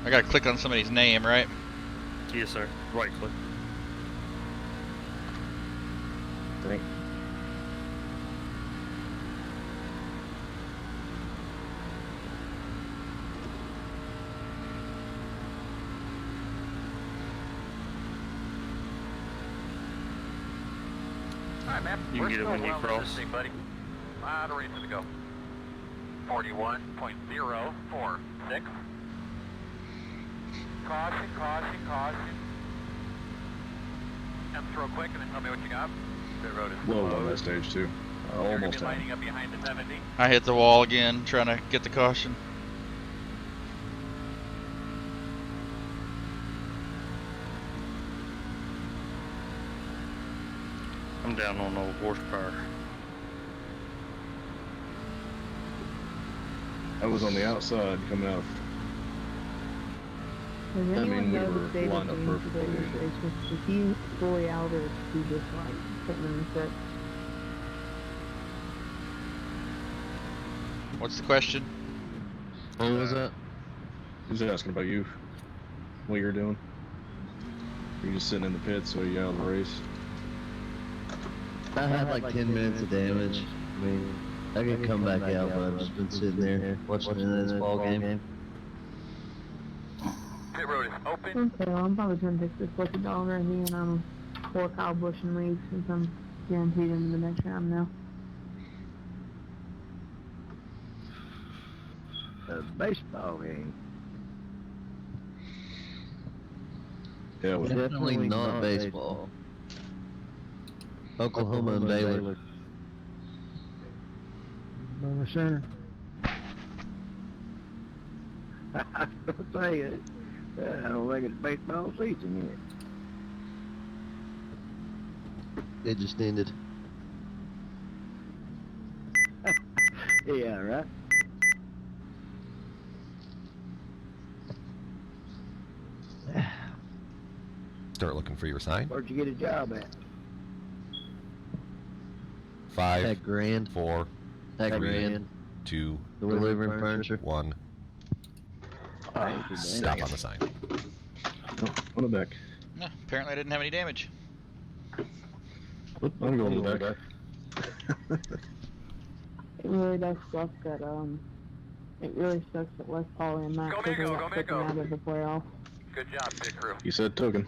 I gotta click on somebody's name, right? Yes, sir. Right click. Thanks. Alright, man. You can get it when you cross. This thing, buddy. The race to go. 41.046. Caution, caution, caution. Jump real quick and then tell me what you got. The road is Low on closed. that stage too. You're gonna Almost be down. lining up behind the 70. I hit the wall again, trying to get the caution. I'm down on no horsepower. That was on the outside coming out. Does I anyone mean, we know were the state of lined up James perfectly. today? Is he fully out or is he just like sitting in the set? What's the question? What was that? He's asking about you. What you're doing. You're just sitting in the pits, so you out of the race. I had like 10 minutes of damage. I mean, I could come back out, but I've just been sitting there watching this ball game. Pit road is open. Okay, well, I'm probably trying to take this lucky dog right here and I'm pour Kyle Busch and leave since I'm guaranteed into the next round now. A baseball game. Yeah, it was Definitely not baseball. Oklahoma and Baylor. Over center. I'll tell you, I don't think it's baseball season yet. It just ended. Yeah, right. Start looking for your sign. Where'd you get a job at? 5, That grand. 4, That 3, grand. 2, Delivering furniture. 1. Stop on the sign. Oh, on the deck. No, apparently I didn't have any damage. Oop, I'm going to the deck. It really does suck that It really sucks that West Polly and Matt Go quickly Mango, got go taken Mango. out of the playoff. Good job, pit crew. He said token.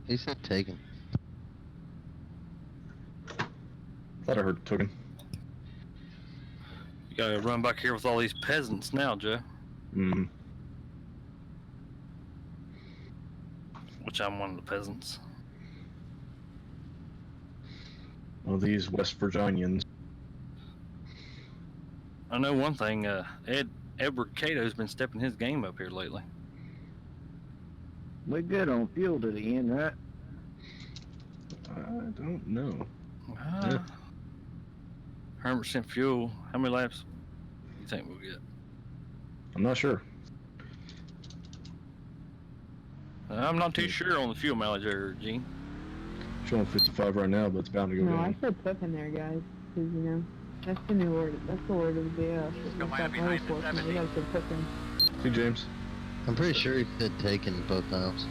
He said taken. Thought I heard token. You gotta run back here with all these peasants now, Joe. Hmm. Which I'm one of the peasants. Well, these West Virginians. I know one thing, Edward Cato's been stepping his game up here lately. We're good on fuel to the end, right? I don't know. Uh, 100% fuel. How many laps you think we'll get? I'm not sure. I'm not too sure on the fuel mileage there, Gene. Showing 55 right now, but it's bound to go No, I down. said token there, guys. Because, you know, that's the new word. That's the word of the day. Go Miami behind the 70. We gotta say token. See, James? I'm pretty sure he said taken both times.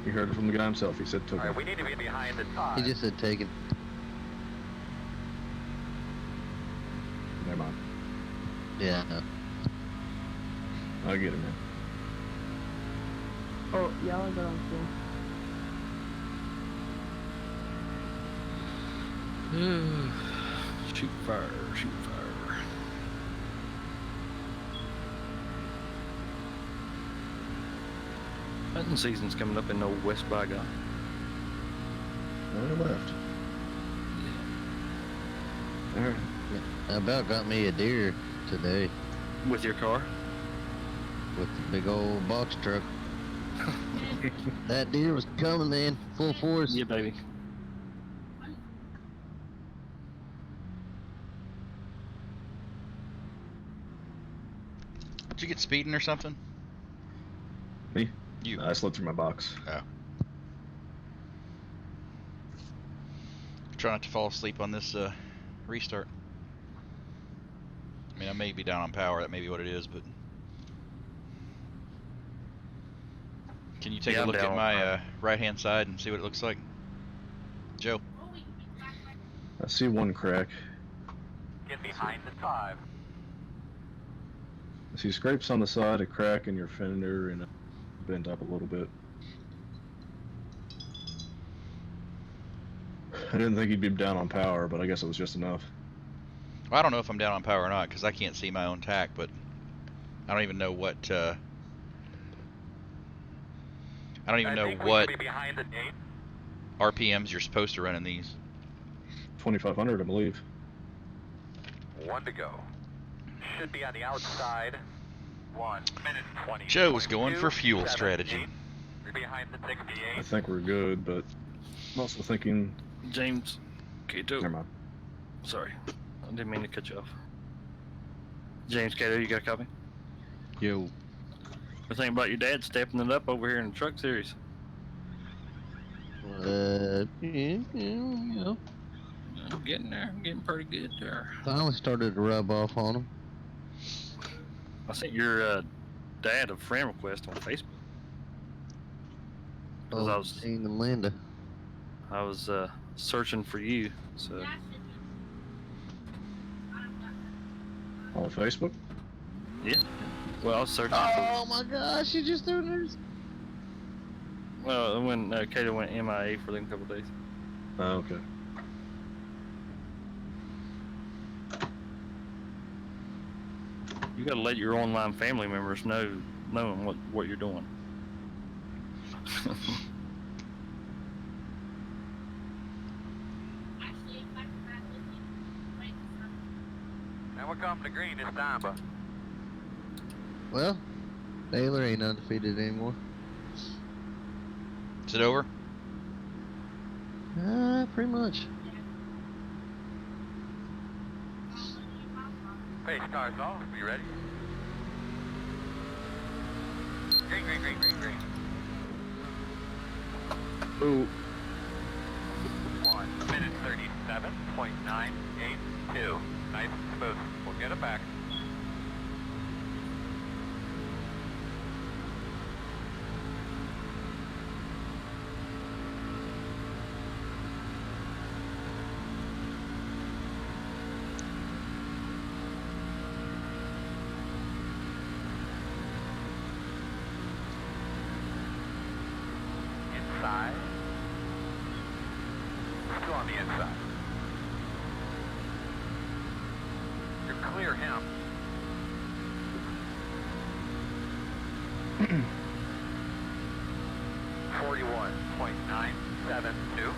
You heard it from the guy himself. He said token. Alright, we need to be behind the top. He just said taken. Never mind. Yeah, I know. I get it, man. Oh, yeah, I'll go on fuel. Shoot fire, shoot fire. Hunting season's coming up in the West Bygone. On the left. Alright. I about got me a deer today With your car? with the big old box truck. That deer was coming, man, full force. Yeah, baby. Did you get speeding or something? Me? You. I slipped through my box. Oh. Try not to fall asleep on this restart. I mean, I may be down on power. That may be what it is, but can you take Yeah, a I'm look down at on my power. right-hand side and see what it looks like, Joe? I see one crack. Get behind the 5. I see scrapes on the side, a crack in your fender, and bent up a little bit. I didn't think he'd be down on power, but I guess it was just enough. Well, I don't know if I'm down on power or not because I can't see my own tack, but I don't even know what I don't even know think we what should be behind the gate. RPMs you're supposed to run in these. 2,500, I believe. 1 to go. Should be on the outside. 1 minute 20. Joe's going for fuel strategy. We're behind the I 68. think we're good, but I'm also thinking. James Cato. Never mind. Sorry. I didn't mean to cut you off. James Cato, you got a copy? Yo. The thing about your dad stepping it up over here in the truck series. Yeah. I'm getting there. I'm getting pretty good there. Finally started to rub off on him. I sent your dad a friend request on Facebook. 'Cause I was Gene and Linda. searching for you, so On Facebook? yeah. Well, I was searching Oh my gosh, you just threw this. well, when Cato went MIA for them couple days. Oh, okay. You gotta let your online family members knowing what you're doing. And we're coming to green this time, but Well, Baylor ain't undefeated anymore. Is it over? Pretty much. pace cars off. Be ready. Green, green, green, green, green. Ooh. 1 minute 37.982. Nice and smooth. We'll get it back. him. 41.972.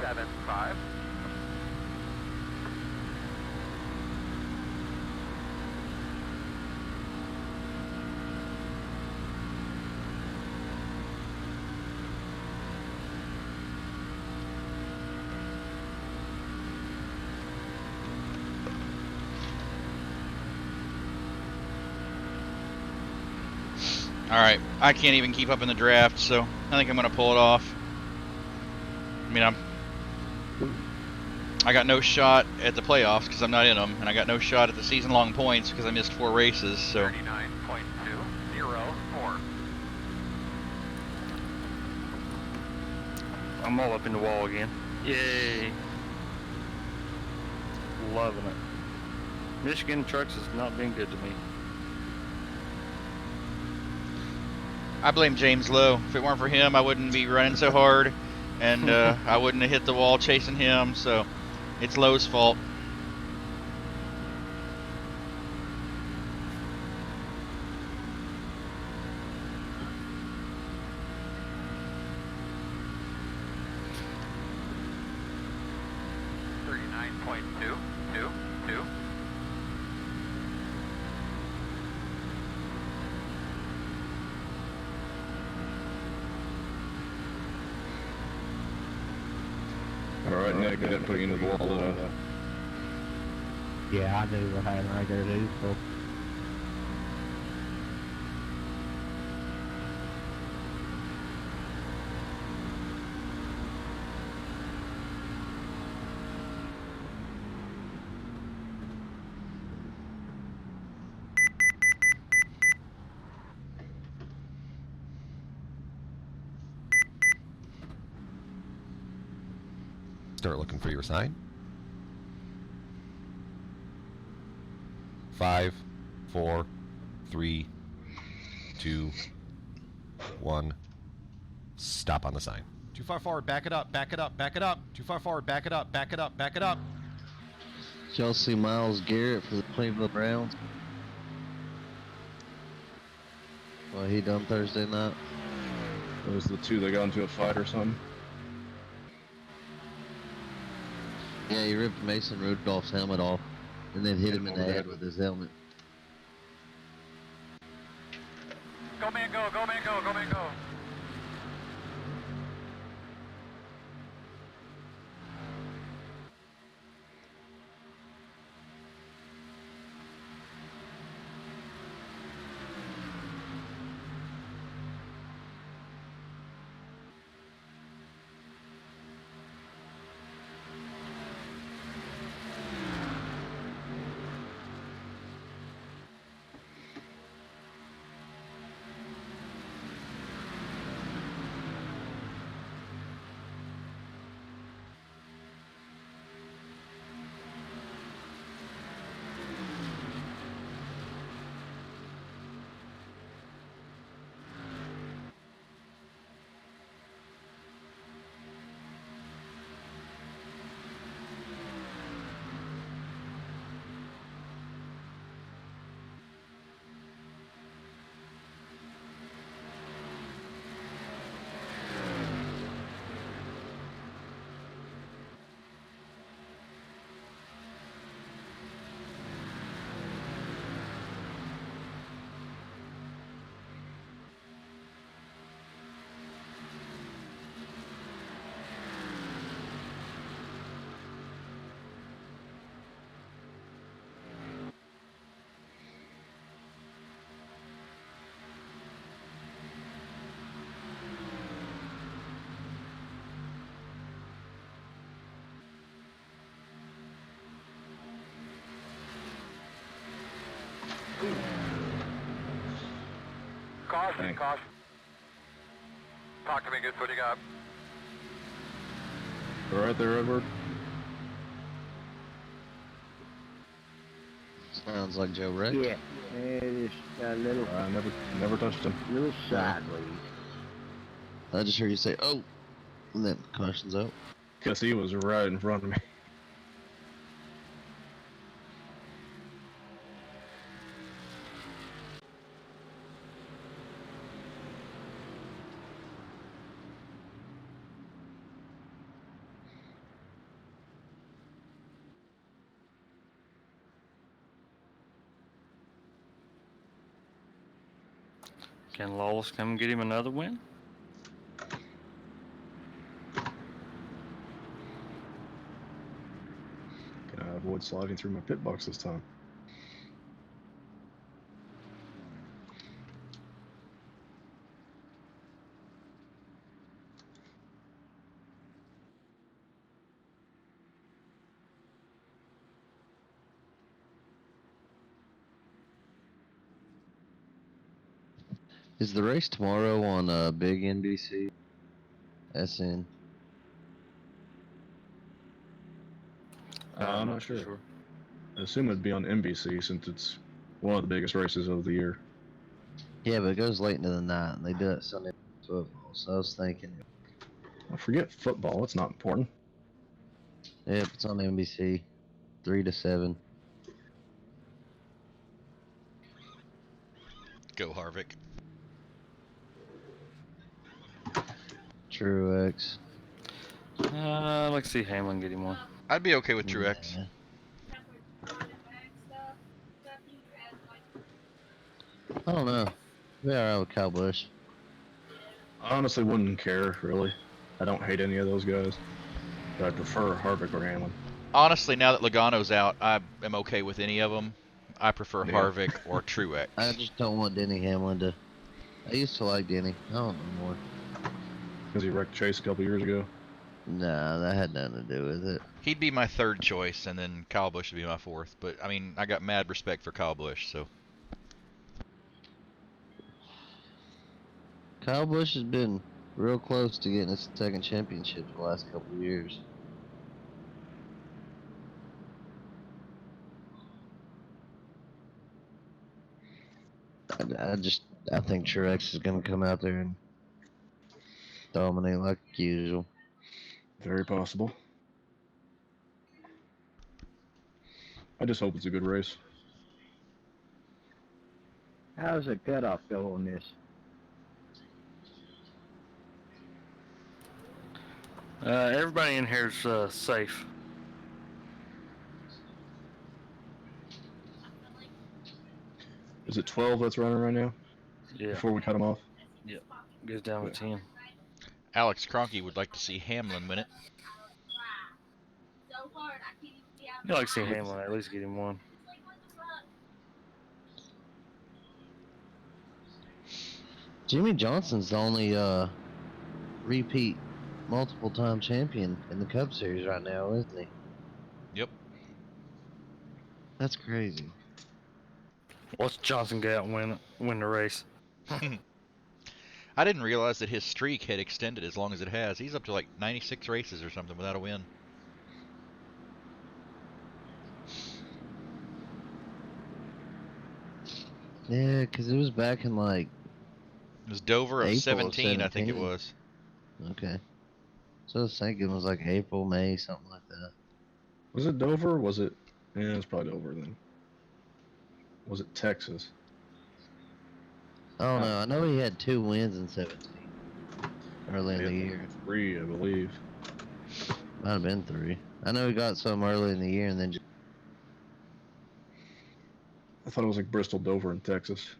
.075. Alright, I can't even keep up in the draft, so I think I'm going to pull it off. I mean, I got no shot at the playoffs because I'm not in them, and I got no shot at the season-long points because I missed 4 races, so... 39.204. I'm all up in the wall again. Yay. Loving it. Michigan trucks has not been good to me. I blame James Lowe. If it weren't for him, I wouldn't be running so hard, and I wouldn't have hit the wall chasing him, so it's Lowe's fault. Alright, Nick, I didn't put you into the wall, did I? Yeah, I knew what happened right there, dude. So. Start looking for your sign. 5, 4, 3, 2, 1. Stop on the sign. Too far forward, back it up, back it up, back it up. Too far forward, back it up, back it up, back it up. Did y'all see Myles Garrett for the Cleveland Browns? What he done Thursday night? Those the two that got into a fight or something? Yeah, he ripped Mason Rudolph's helmet off and then hit him in the head with his helmet. Go man go, go man go, go man go. Caution, Thanks. caution. Talk to me, good. What do you got? You right there, Edward? Sounds like Joe Rex. Yeah, it just got a little, I never touched him. little sideways. I just heard you say, "Oh," and then caution's out. Guess he was right in front of me. Can Lawless come and get him another win? Can I avoid sliding through my pit box this time? Is the race tomorrow on big NBC? SN. I'm not sure. I assume it'd be on NBC since it's one of the biggest races of the year. Yeah, but it goes late into the night, and they do it Sunday night football. So I was thinking, I forget football. It's not important. yeah, if it's on NBC, 3 to 7. Go Harvick. Truex. I'd like to see Hamlin get him one. I'd be okay with Truex. Yeah. I don't know. Be alright with Kyle Busch. I honestly wouldn't care, really. I don't hate any of those guys. But I prefer Harvick or Hamlin. Honestly, now that Logano's out, I am okay with any of them. I prefer Yeah. Harvick or Truex. I just don't want Denny Hamlin to. I used to like Denny. I don't know more. Because he wrecked Chase a couple years ago. Nah, that had nothing to do with it. He'd be my third choice, and then Kyle Busch would be my fourth. But, I mean, I got mad respect for Kyle Busch, so. Kyle Busch has been real close to getting his second championship the last couple of years. I think Truex is going to come out there and dominate like usual. Very possible. I just hope it's a good race. How's the cutoff go on this? Everybody in here is safe. Is it 12 that's running right now? Yeah. Before we cut them off? Yep. Goes down to 10. Alex Kroenke would like to see Hamlin win it. You like to see Hamlin at least get him one. Jimmy Johnson's the only repeat multiple time champion in the Cup Series right now, isn't he? Yep. That's crazy. Watch Johnson go out and win the race. I didn't realize that his streak had extended as long as it has. He's up to like 96 races or something without a win. Yeah, because it was back in like. It was Dover of April 17, of I think it 17. was. Okay. So I was thinking it was like April, May, something like that. Was it Dover? Was it? Yeah, it was probably Dover then. Was it Texas? I don't know. I know he had 2 wins in 17. Early in the year. 3, I believe. Might have been 3. I know he got some early in the year and then just. I thought it was like Bristol, Dover, and Texas.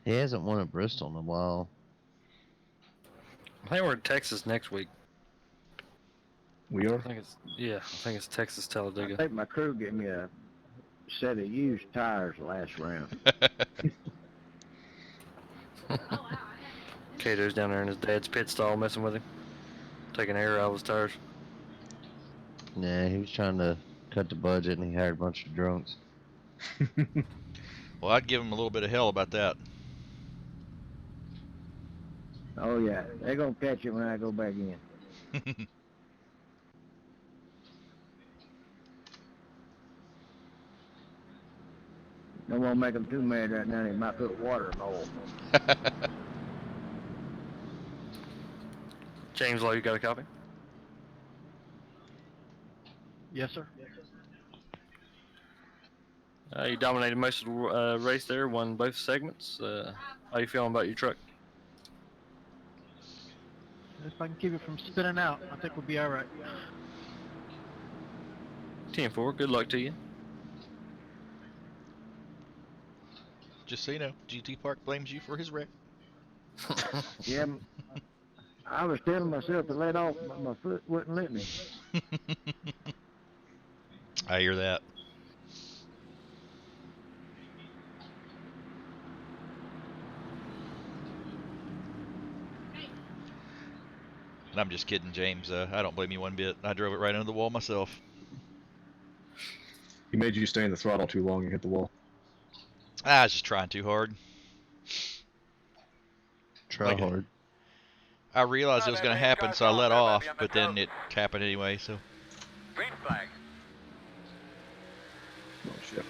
He hasn't won at Bristol in a while. I think we're in Texas next week. We are? I think it's Texas I Talladega. think my crew gave me a set of used tires last round. Cato's down there in his dad's pit stall messing with him. Taking air out of his tires. Yeah, he was trying to cut the budget and he hired a bunch of drunks. Well, I'd give him a little bit of hell about that. Oh yeah, they're gonna catch it when I go back in. Don't want to make them too mad right now. They might put water in the hole. James Lowe, you got a copy? Yes, sir. You dominated most of the race there, won both segments. How you feeling about your truck? If I can keep it from spinning out, I think we'll be all right. 10-4, good luck to you. Just so you know, GT Park blames you for his wreck. Yeah, I was telling myself to let off, but my foot wouldn't let me. I hear that. And I'm just kidding, James. I don't blame you one bit. I drove it right into the wall myself. He made you stay in the throttle too long and hit the wall. I was just trying too hard. Try hard. I realized it was going to happen, so I let off, but then it happened anyway, so. Green flag. Oh, shit.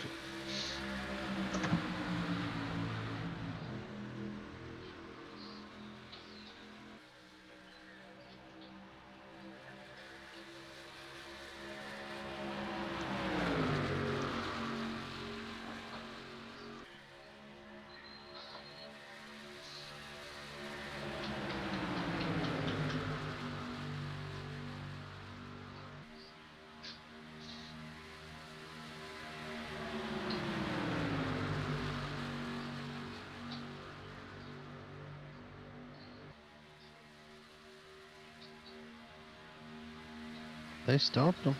They stopped them.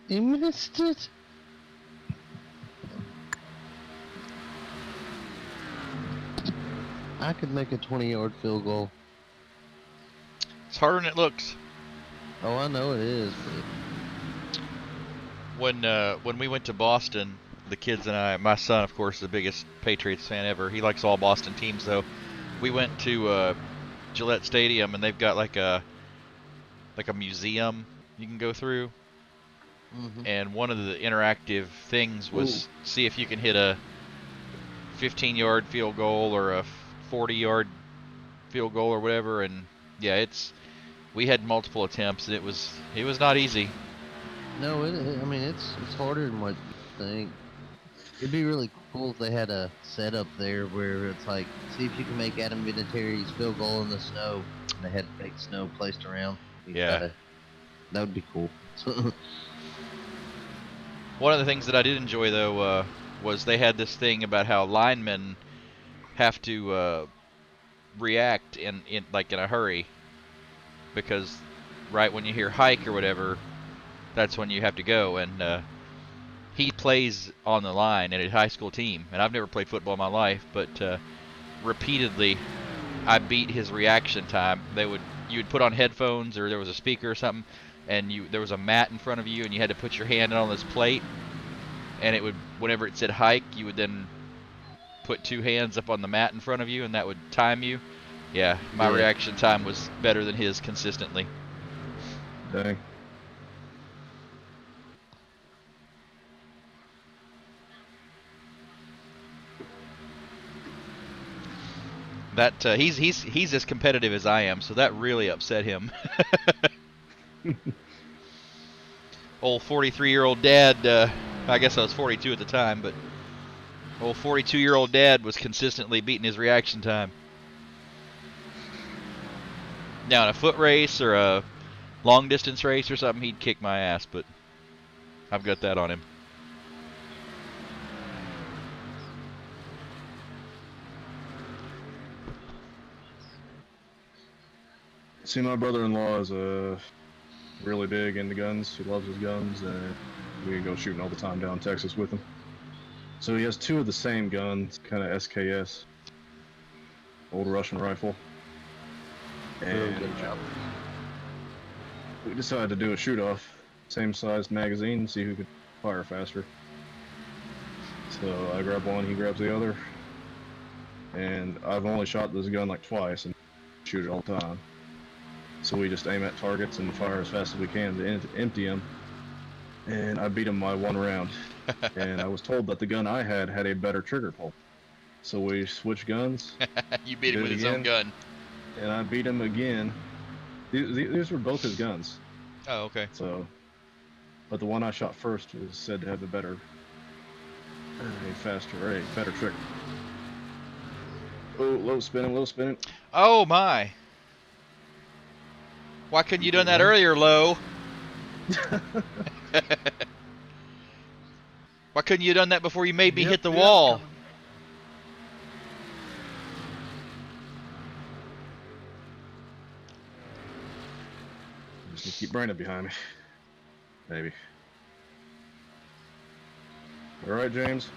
He missed it. I could make a 20-yard field goal. It's harder than it looks. Oh, I know it is. But when we went to Boston, the kids and I, my son, of course, the biggest Patriots fan ever. He likes all Boston teams, though. We went to Gillette Stadium, and they've got like a museum you can go through. Mm-hmm. And one of the interactive things was see if you can hit a 15-yard field goal or a 40-yard field goal or whatever. And yeah, we had multiple attempts, and it was not easy. No, I mean it's harder than what you think. It'd be really cool if they had a setup there where it's like, see if you can make Adam Vinatieri's field goal in the snow, and they had fake snow placed around. Yeah, that would be cool. One of the things that I did enjoy, though, was they had this thing about how linemen have to react in a hurry, because right when you hear hike or whatever, that's when you have to go. And he plays on the line at a high school team, and I've never played football in my life, but repeatedly I beat his reaction time. You would put on headphones, or there was a speaker or something, and there was a mat in front of you, and you had to put your hand on this plate, and it would, whenever it said hike, you would then put two hands up on the mat in front of you, and that would time you. Yeah, my reaction time was better than his consistently. Dang. That he's as competitive as I am, so that really upset him. Old 43-year-old dad. I guess I was 42 at the time, but Old 42-year-old dad was consistently beating his reaction time. Now, in a foot race or a long-distance race or something, he'd kick my ass, but I've got that on him. See, my brother-in-law is really big into guns. He loves his guns, and we go shooting all the time down in Texas with him. So he has two of the same guns, kind of SKS, old Russian rifle. And we decided to do a shoot-off, same size magazine, see who could fire faster. So I grab one, he grabs the other, and I've only shot this gun like twice and shoot it all the time. So we just aim at targets and fire as fast as we can to empty them. And I beat him by 1 round. And I was told that the gun I had a better trigger pull. So we switched guns. You beat him with his own gun. And I beat him again. These were both his guns. Oh, okay. So, but the one I shot first was said to have a better, better trigger. Oh, low spinning. Oh my! Why couldn't you done that earlier, Low? Why couldn't you done that before you made me hit the wall? Just need to keep Brandon behind me. Maybe. All right, James?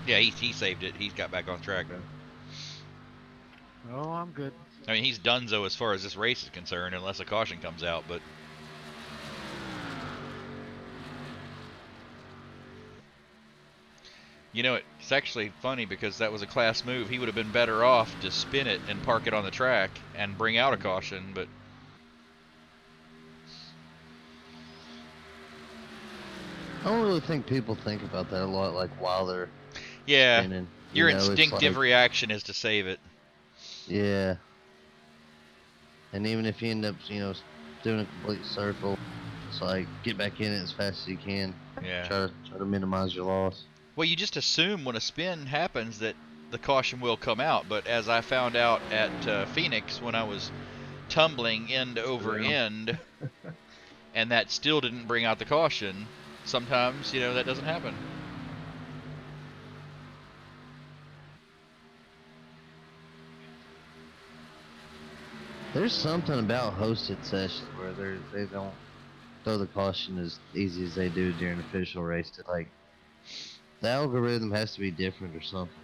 Yeah, he saved it. He's got back on track. Okay. Oh, I'm good. I mean, he's donezo as far as this race is concerned, unless a caution comes out, but... You know, it's actually funny because that was a class move. He would have been better off to spin it and park it on the track and bring out a caution, but... I don't really think people think about that a lot, like while they're spinning. Your You know, it's instinctive like- reaction is to save it. Yeah. And even if you end up, you know, doing a complete circle, it's like get back in it as fast as you can. Yeah. Try to minimize your loss. Well, you just assume when a spin happens that the caution will come out, but as I found out at Phoenix when I was tumbling end over end, and that still didn't bring out the caution, sometimes, you know, that doesn't happen. There's something about hosted sessions where they don't throw the caution as easy as they do during official race. Like the algorithm has to be different or something.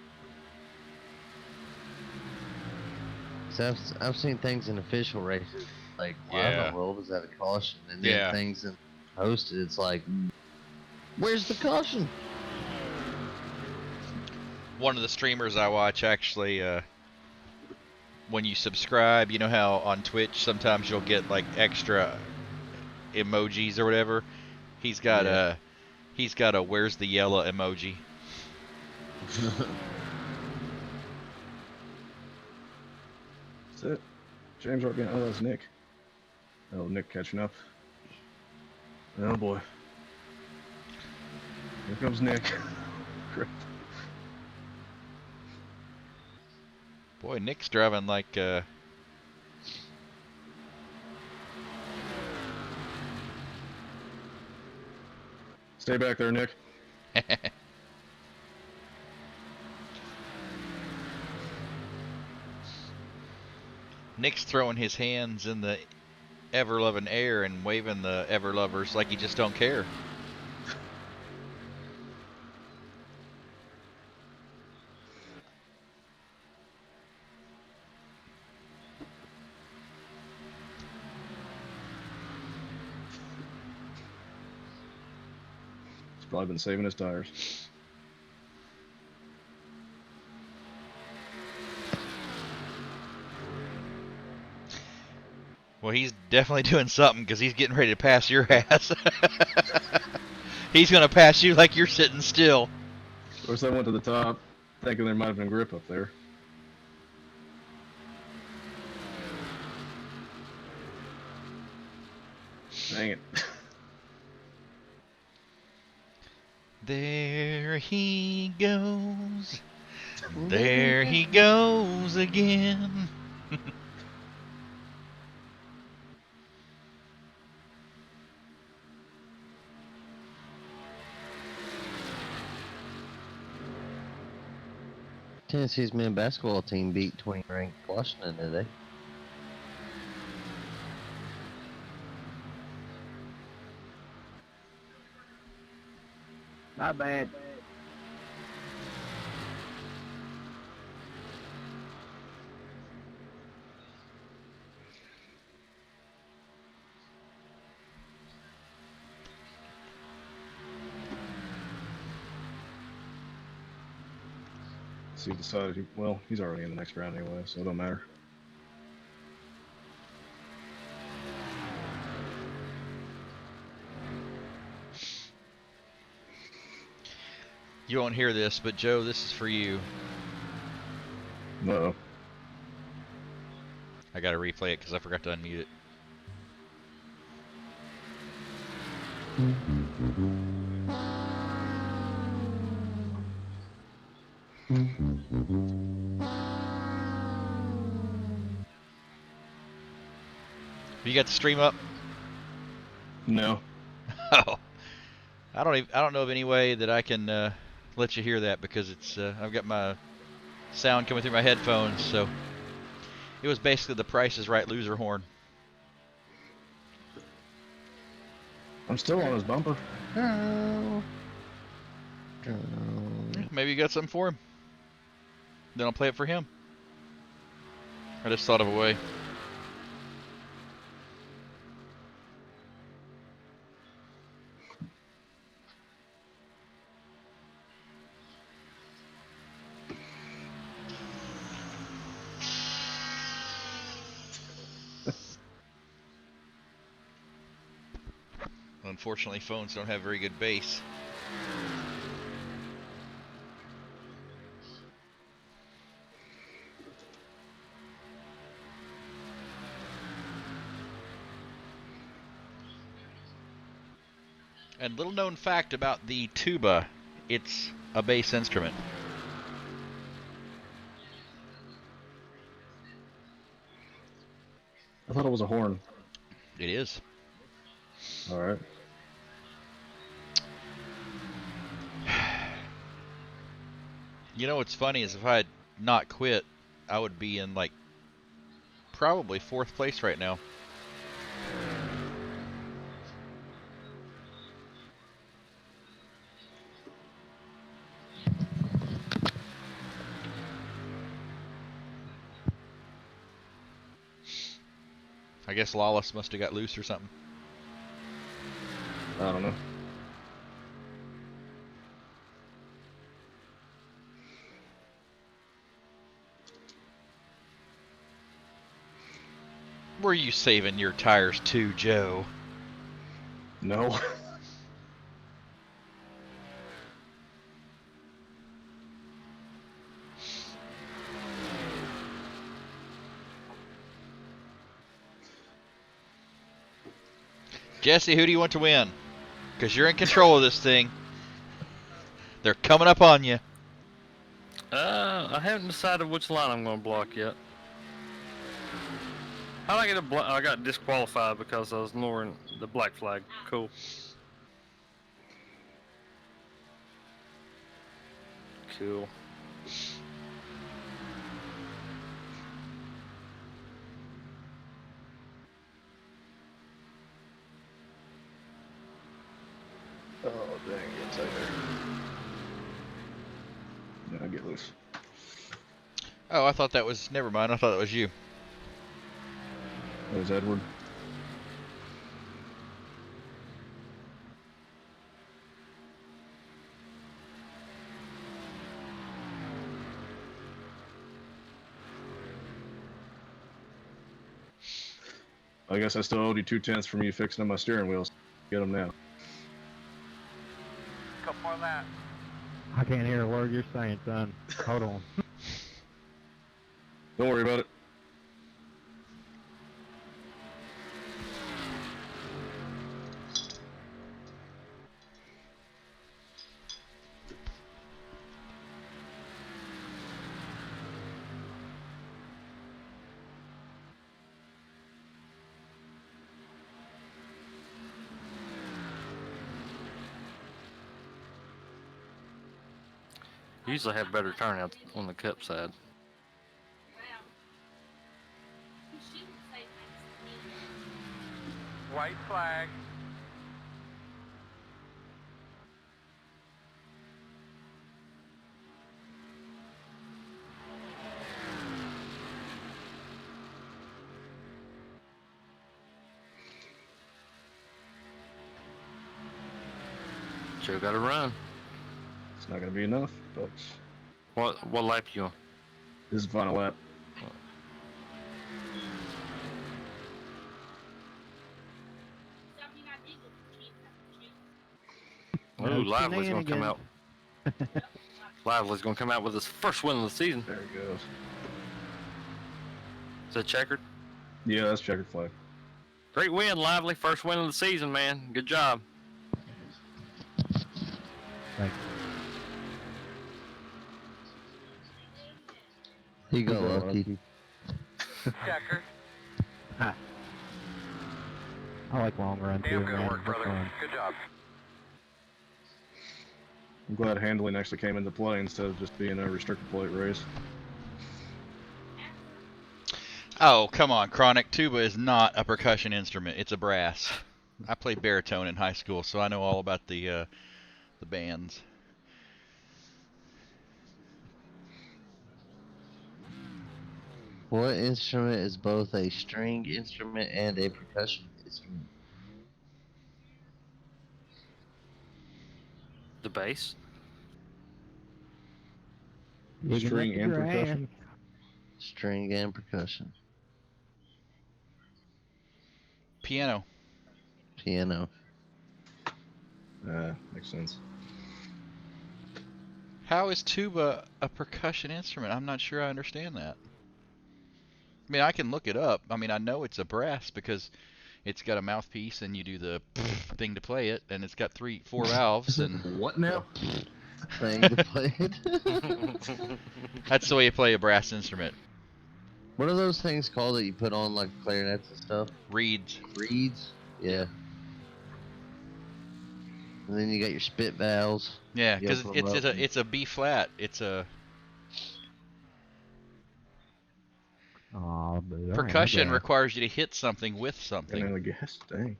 So I've seen things in official races like, why in the world is that a caution? And then things in hosted, it's like, where's the caution? One of the streamers I watch actually, when you subscribe, you know how on Twitch sometimes you'll get like extra emojis or whatever. He's got a where's the yellow emoji. That's it. James right behind. Oh, that's Nick. Oh, Nick catching up. Oh boy. Here comes Nick. Boy, Nick's driving like Stay back there, Nick. Nick's throwing his hands in the ever-loving air and waving the ever-lovers like he just don't care. He's probably been saving his tires. Well, he's definitely doing something because he's getting ready to pass your ass. He's going to pass you like you're sitting still. Of course, I went to the top, thinking there might have been grip up there. Dang it. There he goes. There he goes again. Tennessee's men's basketball team beat 20 ranked Washington today. Not bad. See, decided. Well, he's already in the next round anyway, so it don't matter. You won't hear this, but Joe, this is for you. Uh-oh. I gotta replay it because I forgot to unmute it. You got the stream up? No. Oh, I don't know of any way that I can let you hear that because it's I've got my sound coming through my headphones, so it was basically the Price is Right loser horn. I'm still on his bumper. Oh. Maybe you got something for him. Then I'll play it for him. I just thought of a way. Unfortunately, phones don't have very good bass. And little known fact about the tuba, it's a bass instrument. I thought it was a horn. It is. All right. You know what's funny is if I had not quit, I would be in like probably 4th place right now. I guess Lawless must have got loose or something. I don't know. Were you saving your tires too, Joe? No. Jesse, who do you want to win? Because you're in control of this thing. They're coming up on you. I haven't decided which line I'm going to block yet. How did I get a block? I got disqualified because I was ignoring the black flag. Cool. Cool. Oh, dang, get tight there. Yeah, get loose. Oh, I thought that was... Never mind, I thought that was you. That was Edward. I guess I still owe you 2/10 from you fixing my steering wheels. Get them now. Couple more laps. I can't hear a word you're saying, son. Hold on. Don't worry about it. Usually have better turnout on the Cup side. White flag. Joe got to run. It's not going to be enough, but What lap you on? this is the final lap. Ooh, Lively's gonna come out. Lively's gonna come out with his first win of the season. There he goes. Is that checkered? Yeah, that's checkered flag. Great win, Lively. First win of the season, man. Good job. Thanks. He got lucky. Checker. I like long run too, Damn good man. work, They're brother. fun. Good job. I'm glad handling actually came into play instead of just being a restricted plate race. Oh, come on, Chronic. Tuba is not a percussion instrument. It's a brass. I played baritone in high school, so I know all about the bands. What instrument is both a string instrument and a percussion instrument? The bass. String and percussion. String and percussion. Piano. Piano. Makes sense. How is tuba a percussion instrument? I'm not sure I understand that. I mean, I can look it up. I mean, I know it's a brass because it's got a mouthpiece and you do the thing to play it, and it's got 4 valves and what now? Thing to play it. that's the way you play a brass instrument. What are those things called that you put on like clarinets and stuff? Reeds. Reeds? Yeah. And then you got your spit valves. Yeah, You because open 'em up. it's a B flat. It's a Aw, but I don't have percussion that. requires you to hit something with And something. the gas, dang.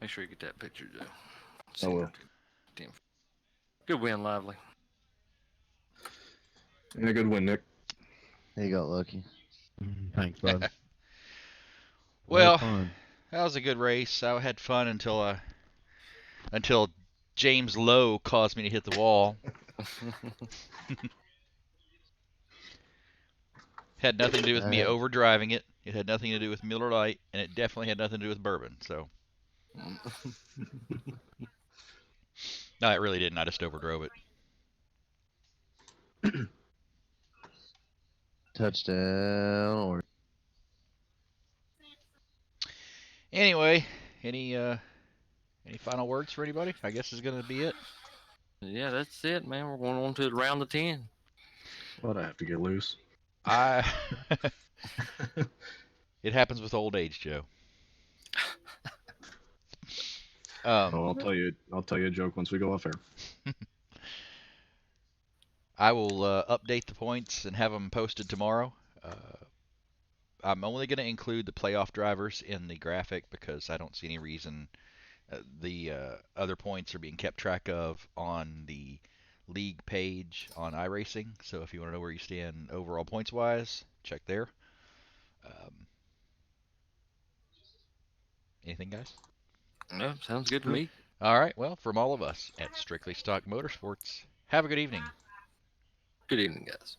Make sure you get that picture, Joe. I will. Damn. Good win, Lively. And a good win, Nick. He got lucky. Thanks, bud. Well, fun. that was a good race. I had fun until James Lowe caused me to hit the wall. Had nothing to do with me overdriving it. It had nothing to do with Miller Lite, and it definitely had nothing to do with bourbon. So, no, it really didn't. I just overdrove it. Touchdown or Anyway, any final words for anybody? I guess is going to be it. Yeah, that's it, man. We're going on to round of 10. But I have to get loose. It happens with old age, Joe. I'll tell you a joke once we go off air. I will update the points and have them posted tomorrow. I'm only going to include the playoff drivers in the graphic because I don't see any reason the other points are being kept track of on the league page on iRacing. So if you want to know where you stand overall points wise, check there. Anything, guys? No, sounds good to me. All right. Well, from all of us at Strictly Stock Motorsports, have a good evening. Good evening, guys.